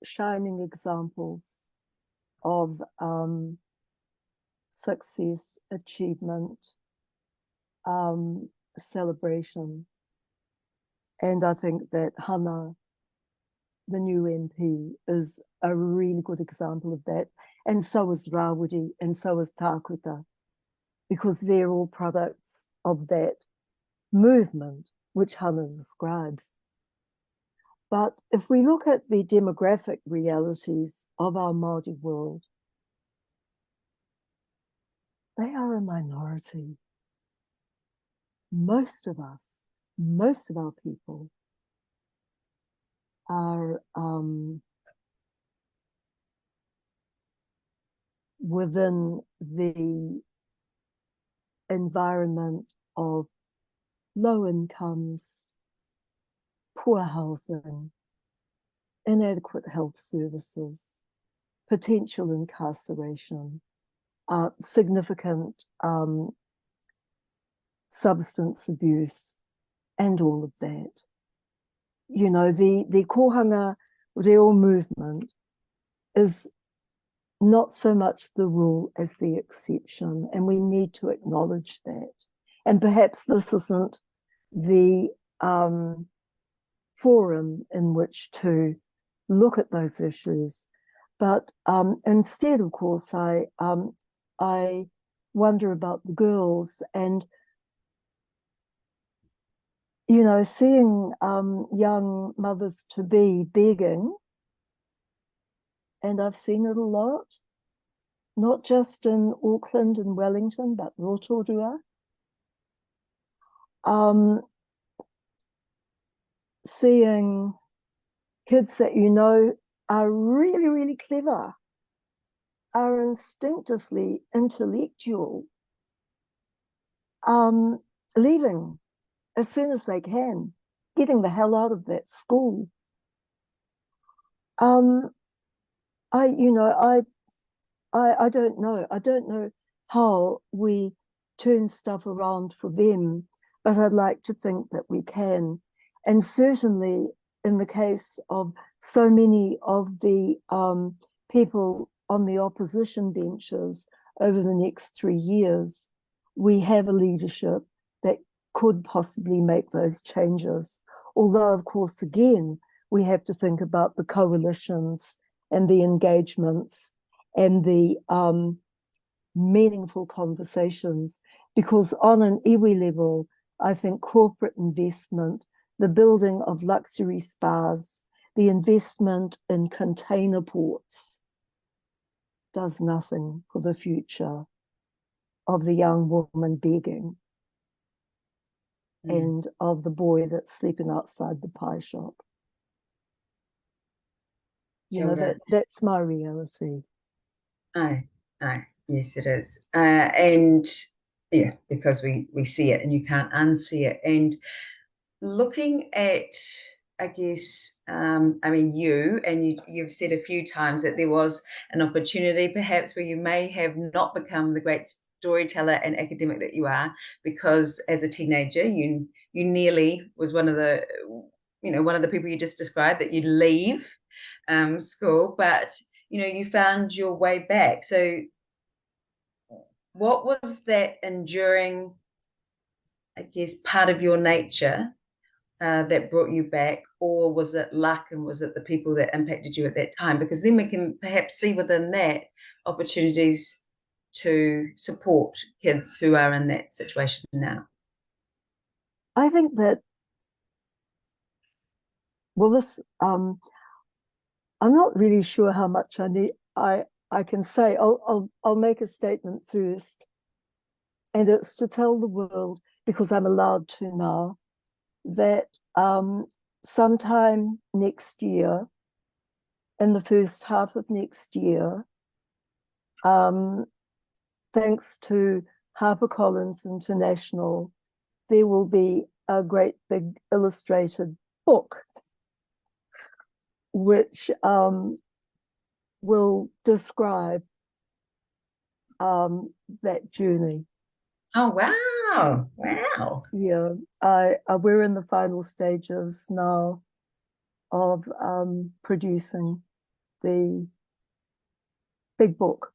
S3: shining examples of success, achievement, celebration. And I think that Hana, the new MP, is a really good example of that. And so is Rawiri, and so is Tākuta, because they're all products of that movement, which Hana describes. But if we look at the demographic realities of our Māori world, they are a minority. Most of us, most of our people are within the environment of low incomes, poor housing, inadequate health services, potential incarceration, significant substance abuse, and all of that. You know, the kohanga reo movement is not so much the rule as the exception, and we need to acknowledge that. And perhaps this isn't the forum in which to look at those issues, but instead, of course, I wonder about the girls and, you know, seeing young mothers-to-be begging and I've seen it a lot, not just in Auckland and Wellington, but Rotorua. Seeing kids that you know are really, really clever, are instinctively intellectual, leaving as soon as they can, getting the hell out of that school. I don't know. I don't know how we turn stuff around for them, but I'd like to think that we can. And certainly in the case of so many of the people on the opposition benches over the next 3 years, we have a leadership that could possibly make those changes. Although, of course, again, we have to think about the coalitions and the engagements and the meaningful conversations, because on an iwi level, I think corporate investment, the building of luxury spas, the investment in container ports does nothing for the future of the young woman begging and of the boy that's sleeping outside the pie shop. You know, that's my reality.
S2: Aye, yes, it is. And yeah, because we see it and you can't unsee it. And looking at, I guess, I mean, you've said a few times that there was an opportunity perhaps where you may have not become the great storyteller and academic that you are, because as a teenager, you nearly was one of the people you just described, that you'd leave school, but you found your way back. So what was that enduring, I guess, part of your nature that brought you back, or was it luck, and was it the people that impacted you at that time? Because then we can perhaps see within that opportunities to support kids who are in that situation now.
S3: I think that, well, this I'm not really sure how much I can say. I'll make a statement first, and it's to tell the world, because I'm allowed to now, that sometime next year, in the first half of next year, thanks to HarperCollins International, there will be a great big illustrated book which will describe that journey.
S2: Oh, wow. Wow.
S3: Yeah, we're in the final stages now of producing the big book.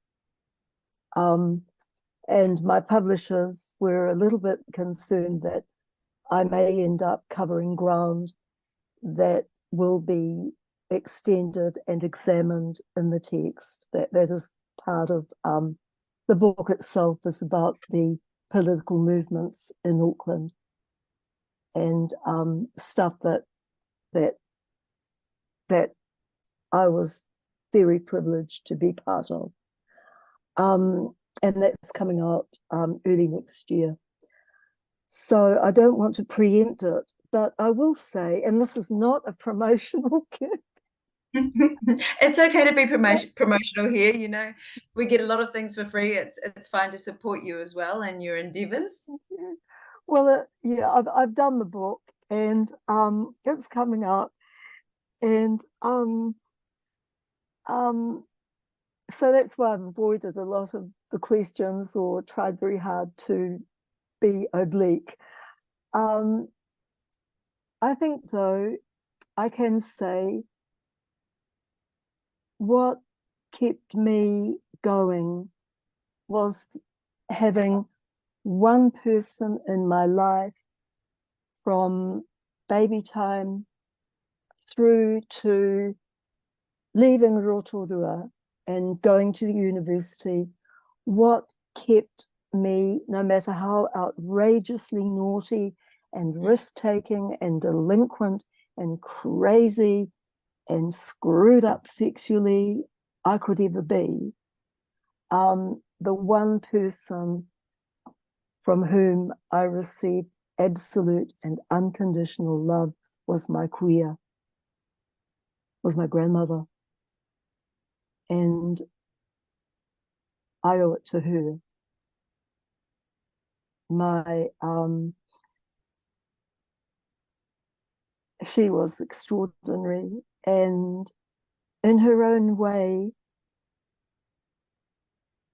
S3: And my publishers were a little bit concerned that I may end up covering ground that will be extended and examined in the text. That is part of the book itself is about the political movements in Auckland and stuff that I was very privileged to be part of. And that's coming out early next year. So I don't want to preempt it, but I will say, and this is not a promotional kit.
S2: It's okay to be promotional here. We get a lot of things for free. It's fine to support you as well and your endeavors.
S3: Yeah. Well, I've done the book, and it's coming out, and so that's why I've avoided a lot of the questions or tried very hard to be oblique. I think, though, I can say what kept me going was having one person in my life from baby time through to leaving Rotorua and going to the university. What kept me, no matter how outrageously naughty and risk-taking and delinquent and crazy and screwed up sexually I could ever be, the one person from whom I received absolute and unconditional love was my kuia, was my grandmother. And I owe it to her. She was extraordinary, and in her own way,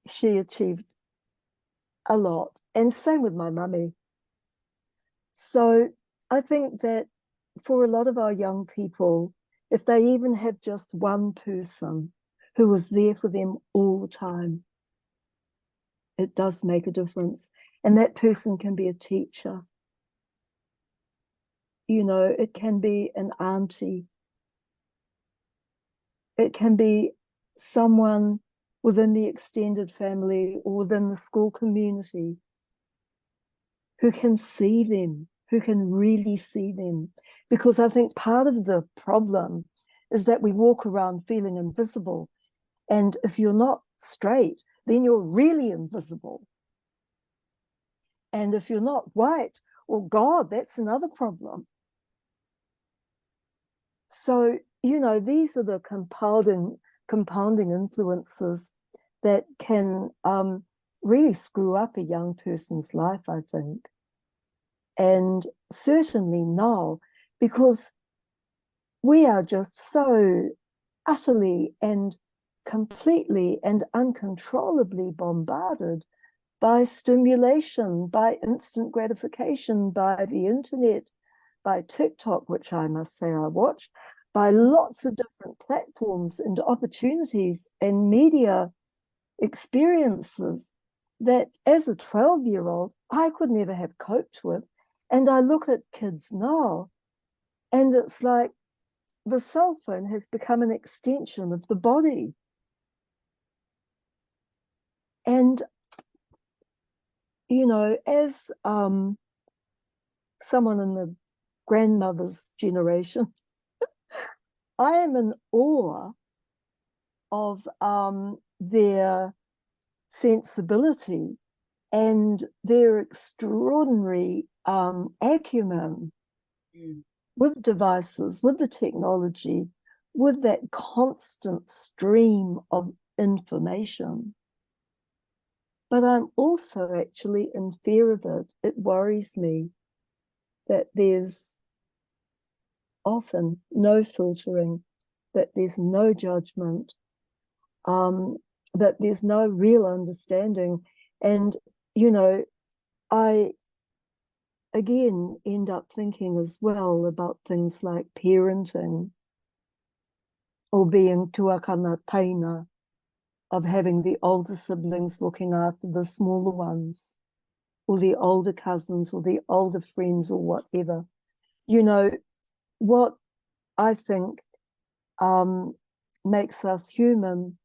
S3: she achieved a lot. And same with my mummy. So I think that for a lot of our young people, if they even have just one person who is there for them all the time, it does make a difference. And that person can be a teacher. You know, it can be an auntie. It can be someone within the extended family or within the school community who can see them, who can really see them. Because I think part of the problem is that we walk around feeling invisible. And if you're not straight, then you're really invisible. And if you're not white, well, God, that's another problem. So, you know, these are the compounding influences that can really screw up a young person's life, I think. And certainly now, because we are just so utterly and completely and uncontrollably bombarded by stimulation, by instant gratification, by the internet, by TikTok, which I must say I watch, by lots of different platforms and opportunities and media experiences that as a 12-year-old, I could never have coped with. And I look at kids now, and it's like the cell phone has become an extension of the body. And, you know, as someone in the grandmother's generation, I am in awe of their sensibility and their extraordinary acumen with devices, with the technology, with that constant stream of information. But I'm also actually in fear of it. It worries me that there's often no filtering, that there's no judgment, that there's no real understanding. And, you know, I again end up thinking as well about things like parenting or being tuakana taina, of having the older siblings looking after the smaller ones, or the older cousins or the older friends or whatever. You know, what I think makes us human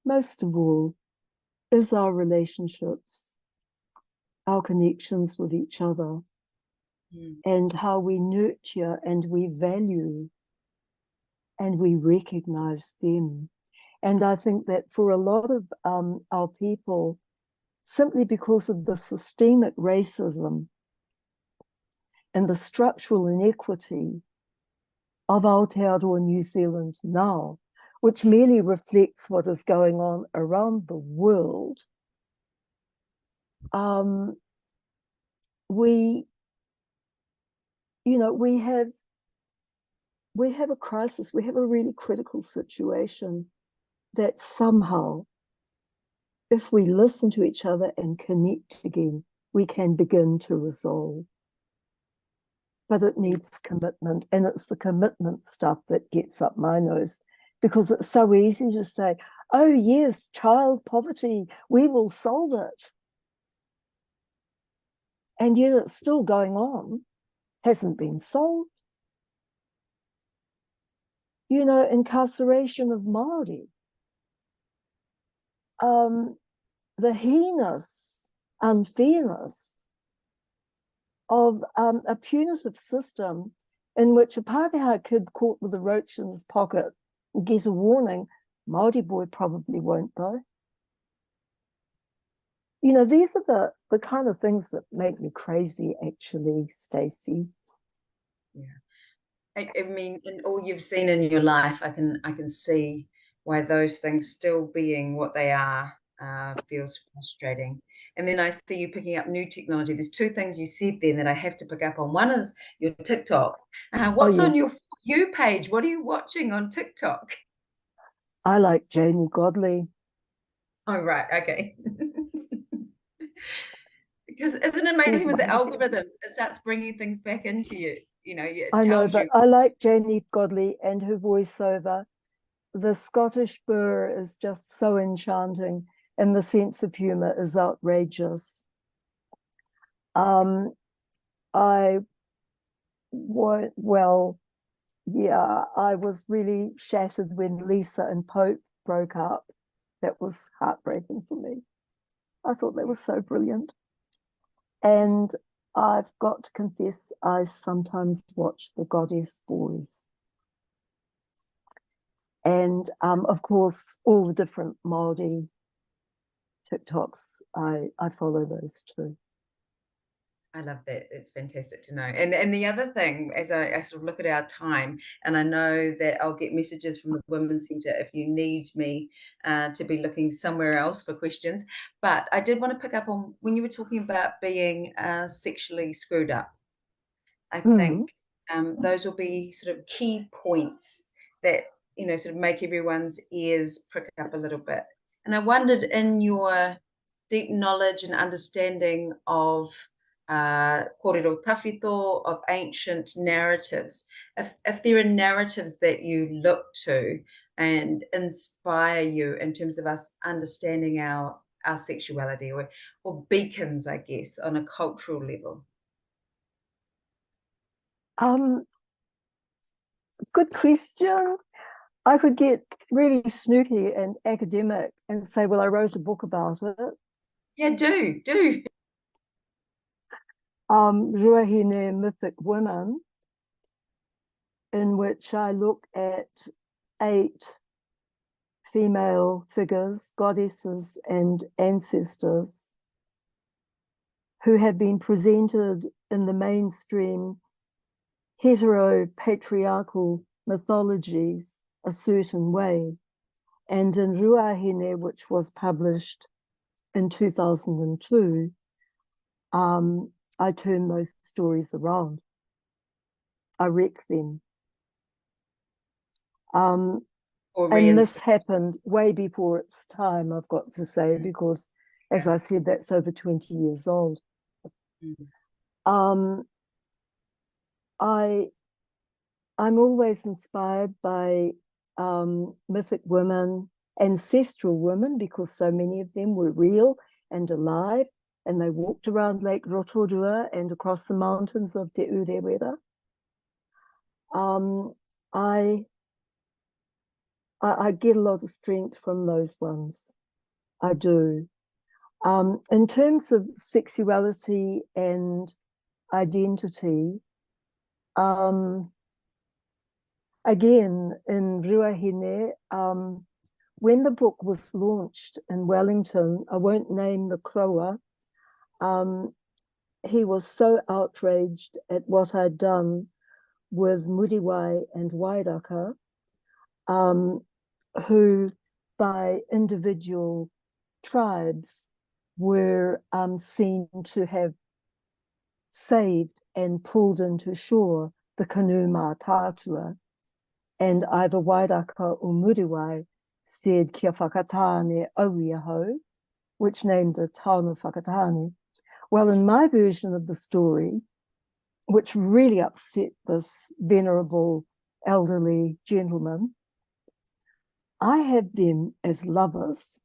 S3: most of all is our relationships, our connections with each other, and how we nurture and we value and we recognize them. And I think that for a lot of our people, simply because of the systemic racism and the structural inequity of Aotearoa New Zealand now, which merely reflects what is going on around the world, we have a crisis, we have a really critical situation that somehow, if we listen to each other and connect again, we can begin to resolve. But it needs commitment, and it's the commitment stuff that gets up my nose, because it's so easy to say, oh yes, child poverty, we will solve it. And yet it's still going on, hasn't been solved. You know, incarceration of Māori, the heinous unfairness of a punitive system in which a Pākehā kid caught with a roach in his pocket will get a warning, Māori boy probably won't though. You know, these are the kind of things that make me crazy, actually, Stacey.
S2: Yeah. I mean, in all you've seen in your life, I can see why those things still being what they are feels frustrating. And then I see you picking up new technology. There's two things you said then that I have to pick up on. One is your TikTok. What's on your
S3: yes.
S2: For You page? What are you watching on TikTok?
S3: I like Janie Godley.
S2: Oh, right. Okay. Because isn't it
S3: She's
S2: amazing with the
S3: wonderful.
S2: algorithms? It starts bringing things back into you. You know, it
S3: I know,
S2: tells
S3: but
S2: you.
S3: I like Janie Godley and her voiceover. The Scottish burr is just so enchanting, and the sense of humor is outrageous. I was really shattered when Lisa and Pope broke up. That was heartbreaking for me. I thought that was so brilliant. And I've got to confess, I sometimes watch the Goddess Boys. And of course, all the different Māori TikToks, I follow those too.
S2: I love that. It's fantastic to know. And the other thing, as I sort of look at our time, and I know that I'll get messages from the Women's Centre if you need me to be looking somewhere else for questions. But I did want to pick up on when you were talking about being sexually screwed up. I think those will be sort of key points that, you know, sort of make everyone's ears prick up a little bit. And I wondered, in your deep knowledge and understanding of kōrero tawhito, of ancient narratives, if there are narratives that you look to and inspire you in terms of us understanding our sexuality, or beacons, I guess, on a cultural level.
S3: Good question. I could get really snooky and academic and say, well, I wrote a book about it.
S2: Yeah, do.
S3: Ruahine Mythic Women, in which I look at 8 female figures, goddesses and ancestors, who have been presented in the mainstream hetero-patriarchal mythologies a certain way. And in Ruahine, which was published in 2002, I turn those stories around. I wreck them. And this happened way before its time, I've got to say, because, as I said, that's over 20 years old. I'm always inspired by mythic women, ancestral women, because so many of them were real and alive, and they walked around Lake Rotorua and across the mountains of Te Urewera. I get a lot of strength from those ones. I do. In terms of sexuality and identity, again, in Ruahine, when the book was launched in Wellington, I won't name the Crower, he was so outraged at what I'd done with Muriwai and Wairaka, who by individual tribes were seen to have saved and pulled into shore the canoe Ngā Tātua, and either Wairaka or Muriwai said kia whakatāne auia hou, which named the taonga whakatāne. Well, in my version of the story, which really upset this venerable elderly gentleman, I have them as lovers,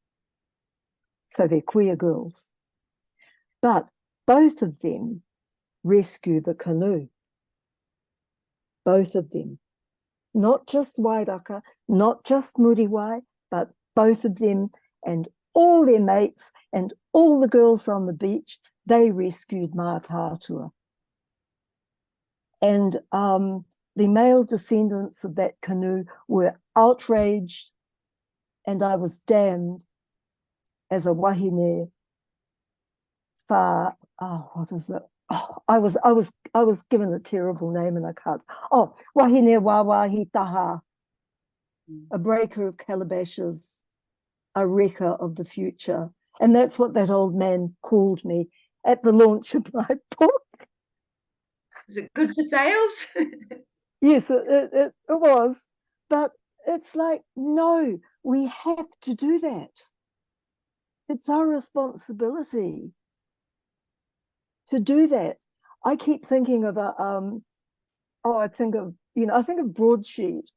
S3: so they're queer girls, but both of them rescue the canoe. Both of them. Not just Wairaka, not just Muriwai, but both of them and all their mates and all the girls on the beach, they rescued Ngā Tātua. And the male descendants of that canoe were outraged and I was damned as a wahine what is it? Oh, I was given a terrible name and I can't. Oh, wahine wawahi taha, a breaker of calabashes, a wrecker of the future. And that's what that old man called me at the launch of my book.
S2: Is it good for sales?
S3: Yes, it was. But it's like, no, we have to do that. It's our responsibility to do that. I keep thinking of I think of Broadsheet,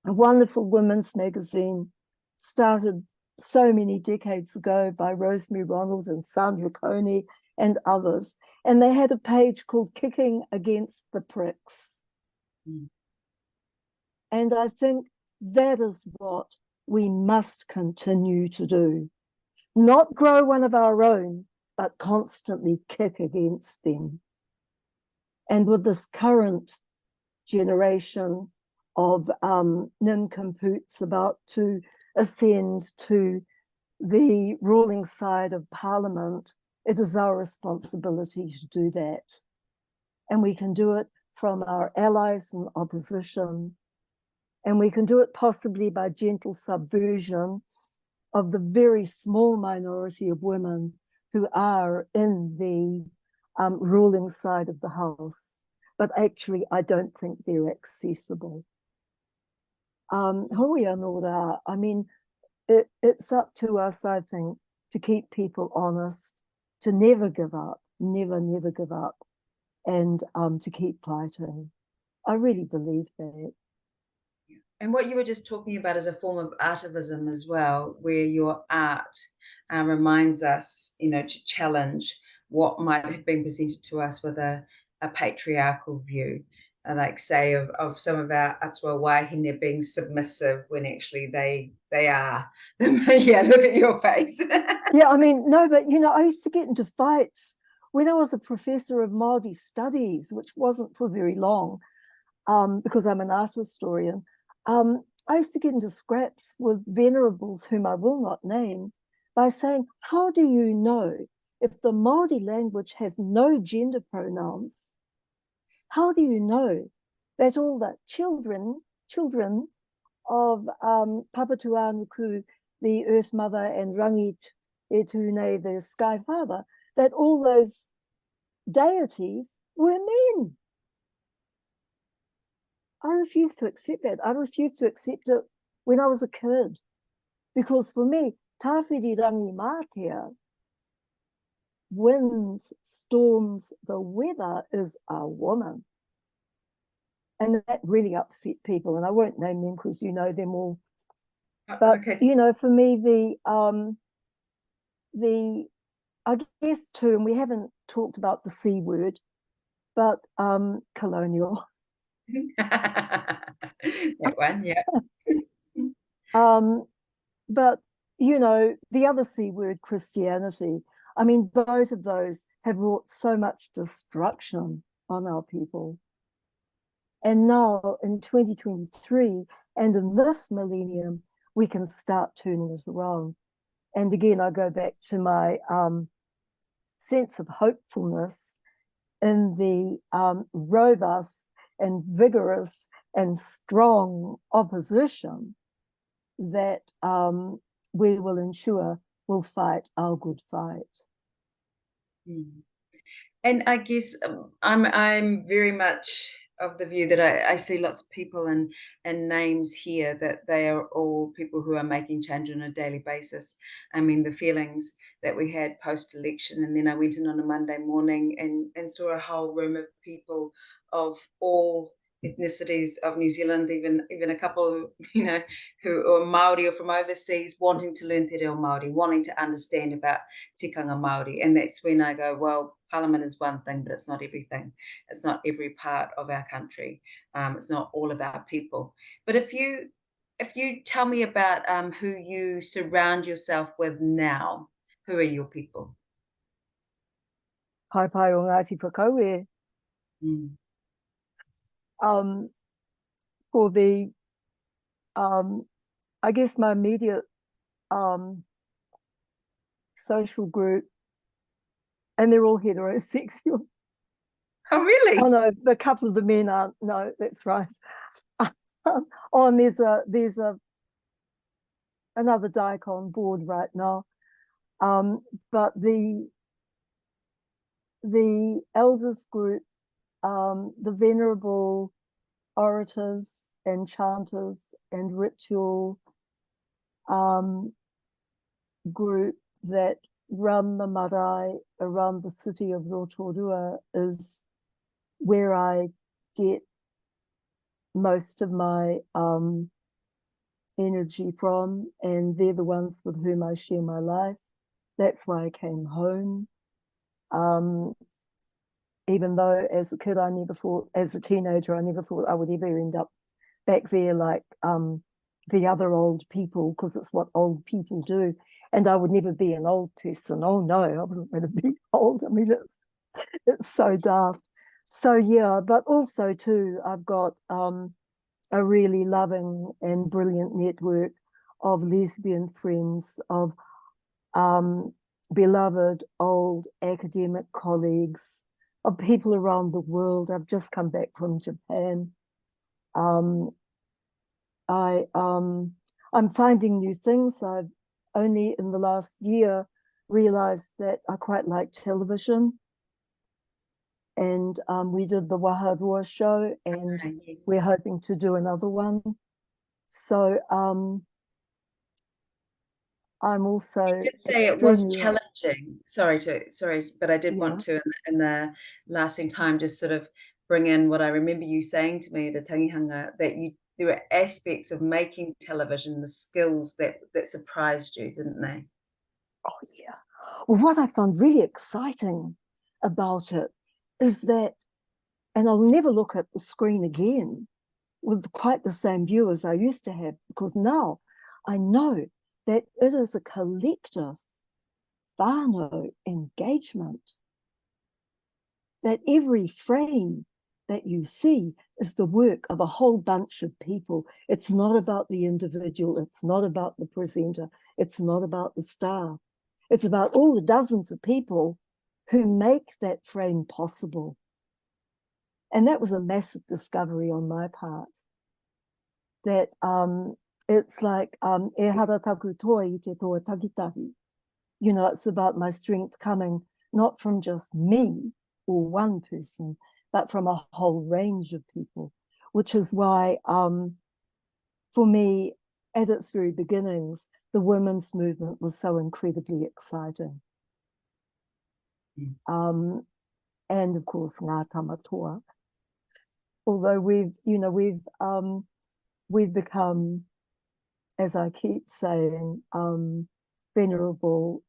S3: a wonderful women's magazine started so many decades ago by Rosemary Ronald and Sandra Coney and others. And they had a page called Kicking Against the Pricks. Mm. And I think that is what we must continue to do. Not grow one of our own, but constantly kick against them. And with this current generation of nincompoops about to ascend to the ruling side of Parliament, it is our responsibility to do that. And we can do it from our allies in opposition, and we can do it possibly by gentle subversion of the very small minority of women who are in the ruling side of the House. But actually, I don't think they're accessible. Hoia no rā, I mean, it's up to us, I think, to keep people honest, to never give up, never give up, and to keep fighting. I really believe that.
S2: And what you were just talking about is a form of artivism as well, where your art reminds us, to challenge what might have been presented to us with a patriarchal view, like say of some of our atua wahine being submissive when actually they are. Yeah, look at your face.
S3: Yeah, I mean, no, but I used to get into fights when I was a professor of Māori studies, which wasn't for very long, because I'm an art historian. I used to get into scraps with venerables whom I will not name by saying, how do you know if the Māori language has no gender pronouns? How do you know that all the children of Papatuanuku, the Earth Mother, and Rangi Etune, the Sky Father, that all those deities were men? I refused to accept that. I refused to accept it when I was a kid. Because for me, Tāwhiri Rangi Mātea, winds, storms, the weather, is a woman. And that really upset people. And I won't name them because you know them all. But,
S2: okay.
S3: For me, I guess too, and we haven't talked about the C word, but colonial.
S2: That one, yeah.
S3: But the other C word, Christianity, I mean, both of those have wrought so much destruction on our people. And now in 2023 and in this millennium, we can start turning it around. And again, I go back to my sense of hopefulness in the robust and vigorous and strong opposition that we will ensure will fight our good fight.
S2: And I guess I'm very much of the view that I see lots of people and names here that they are all people who are making change on a daily basis. I mean, the feelings that we had post-election, and then I went in on a Monday morning and saw a whole room of people of all ethnicities of New Zealand, even a couple, who are Māori or from overseas, wanting to learn te reo Māori, wanting to understand about tikanga Māori. And that's when I go, well, Parliament is one thing, but it's not everything. It's not every part of our country. It's not all of our people. But if you tell me about who you surround yourself with now, who are your people?
S3: Pai pai o Ngāti Whakaue. For the I guess my immediate social group, and they're all heterosexual.
S2: Oh, really?
S3: Oh no, a couple of the men aren't. No, that's right. Oh, and there's another dyke on board right now. But the elders group, the venerable orators and chanters and ritual group that run the marae around the city of Rotorua is where I get most of my energy from, and they're the ones with whom I share my life. That's why I came home. Even though as a kid, as a teenager, I never thought I would ever end up back there like the other old people, because it's what old people do. And I would never be an old person. Oh no, I wasn't going to be old. I mean, it's so daft. So yeah, but also too, I've got a really loving and brilliant network of lesbian friends, of beloved old academic colleagues, of people around the world. I've just come back from Japan. I'm finding new things. I've only in the last year realized that I quite like television. And we did the Waharua show, and
S2: Yes.
S3: we're hoping to do another one. So I'm also
S2: You did say it was
S3: extremely
S2: challenging. Sorry, but I did want to in the lasting time just sort of bring in what I remember you saying to me at the tangihanga, that there were aspects of making television, the skills that surprised you, didn't they?
S3: Oh yeah. Well, what I found really exciting about it is that, and I'll never look at the screen again with quite the same view as I used to have, because now I know that it is a collective whānau engagement, that every frame that you see is the work of a whole bunch of people. It's not about the individual. It's not about the presenter. It's not about the star. It's about all the dozens of people who make that frame possible. And that was a massive discovery on my part, that it's like e hara taku toi I te toa takitahi. You know, it's about my strength coming not from just me or one person, but from a whole range of people, which is why, for me, at its very beginnings, the women's movement was so incredibly exciting. And of course, Ngā Tamatoa. Although we've become, as I keep saying, venerables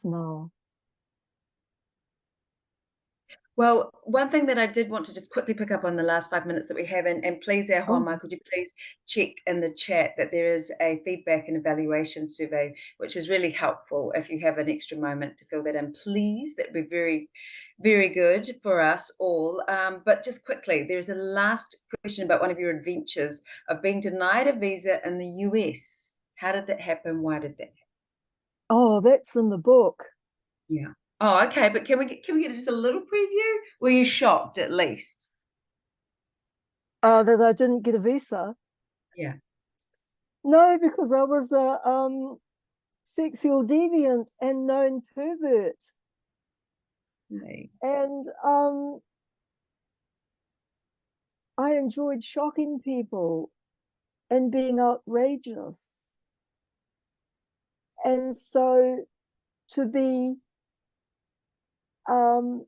S3: now.
S2: Well, one thing that I did want to just quickly pick up on the last 5 minutes that we have, and please, our Hoama, could you please check in the chat that there is a feedback and evaluation survey, which is really helpful if you have an extra moment to fill that in, please. That'd be very, very good for us all. But just quickly, there's a last question about one of your adventures of being denied a visa in the US. How did that happen? Why did that happen?
S3: Oh, that's in the book.
S2: Yeah. Oh, okay. But can we get just a little preview? Were you shocked at least?
S3: That I didn't get a visa.
S2: Yeah.
S3: No, because I was a sexual deviant and known pervert.
S2: Right.
S3: And I enjoyed shocking people and being outrageous. And so to be to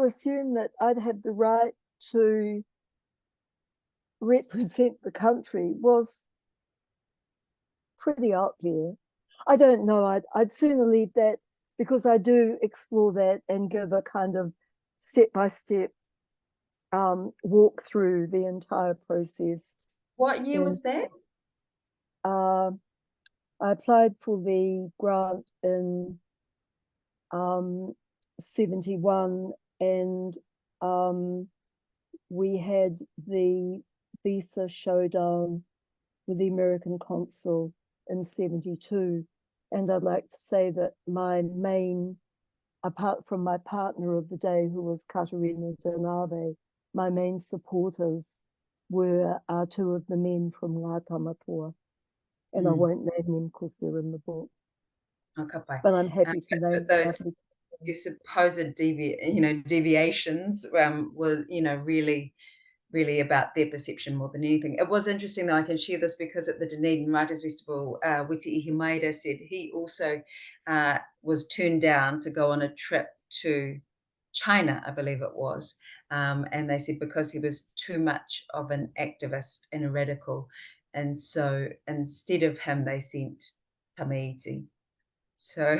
S3: assume that I'd have the right to represent the country was pretty out there. I don't know. I'd sooner leave that, because I do explore that and give a kind of step-by-step walk through the entire process.
S2: What year was that?
S3: I applied for the grant in 71, and we had the visa showdown with the American consul in 72. And I'd like to say that my main, apart from my partner of the day, who was Katerina Denave, my main supporters were two of the men from Ngā Tamatoa. And I won't name them because they're in the book.
S2: Oh, ka pai.
S3: But I'm happy to name
S2: those your supposed deviations were, really about their perception more than anything. It was interesting, though, I can share this because at the Dunedin Writers Festival, Witi Ihimaeda said he also was turned down to go on a trip to China, I believe it was. And they said because he was too much of an activist and a radical. And so instead of him, they sent Tamaiti. So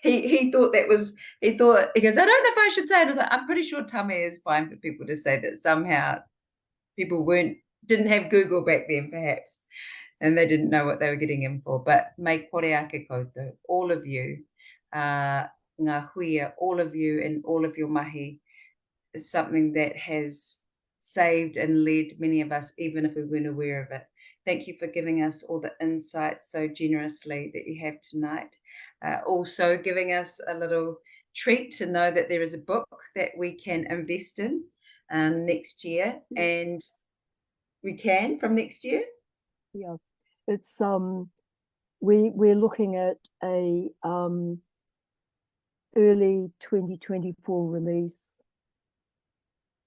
S2: he thought he goes, I don't know if I should say it. I was like, I'm pretty sure Tame is fine for people to say that somehow people didn't have Google back then, perhaps, and they didn't know what they were getting in for. But me kore ake koutou, all of you, Ngahuia, all of you and all of your mahi is something that has saved and led many of us, even if we weren't aware of it. Thank you for giving us all the insights so generously that you have tonight. Also giving us a little treat to know that there is a book that we can invest in next year, and we can from next year.
S3: Yeah, it's we're looking at a early 2024 release.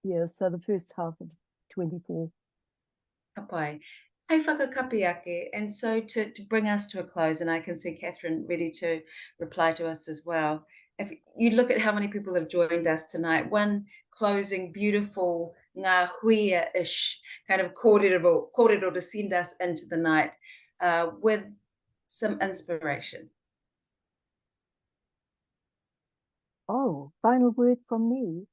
S3: Yeah, so the first half of 24.
S2: Kapai. Hei whakakapi ake, and so to bring us to a close, and I can see Catherine ready to reply to us as well. If you look at how many people have joined us tonight, one closing beautiful Ngahuia-ish kind of kōrero to send us into the night with some inspiration.
S3: Oh, final word from me.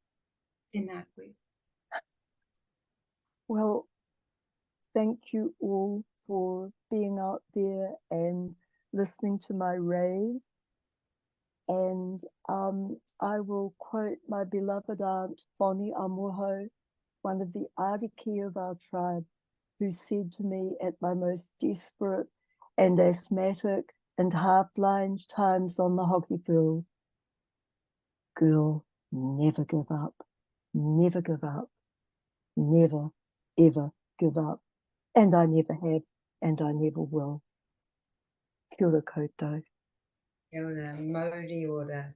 S2: Tēnā koe.
S3: Well, thank you all for being out there and listening to my rave. And I will quote my beloved aunt, Bonnie Amoho, one of the ariki of our tribe, who said to me at my most desperate and asthmatic and half-blind times on the hockey field, girl, never give up, never give up, never, ever give up. And I never have, and I never will. Kia ora koutou.
S2: Kia ora, Māori ora.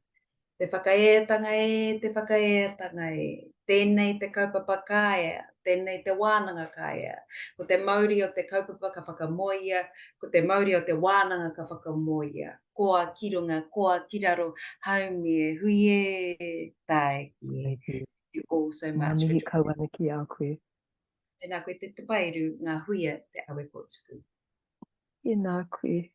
S2: Te whakaeatanga te whakaeatanga tēnei te kaupapa kāia, tēnei te wānanga kāia. Ko te Māori o te kaupapa ka whakamoia, ko te Māori o te wānanga ka whakamoia. Koa kirunga, koa kiraro, haumie, huie, tae kie. Thank you all so much for joining.
S3: Ngā mihi ki a koe.
S2: Tēnā koe te tupairu, Ngahuia Te Awekotuku.
S3: Tēnā koe.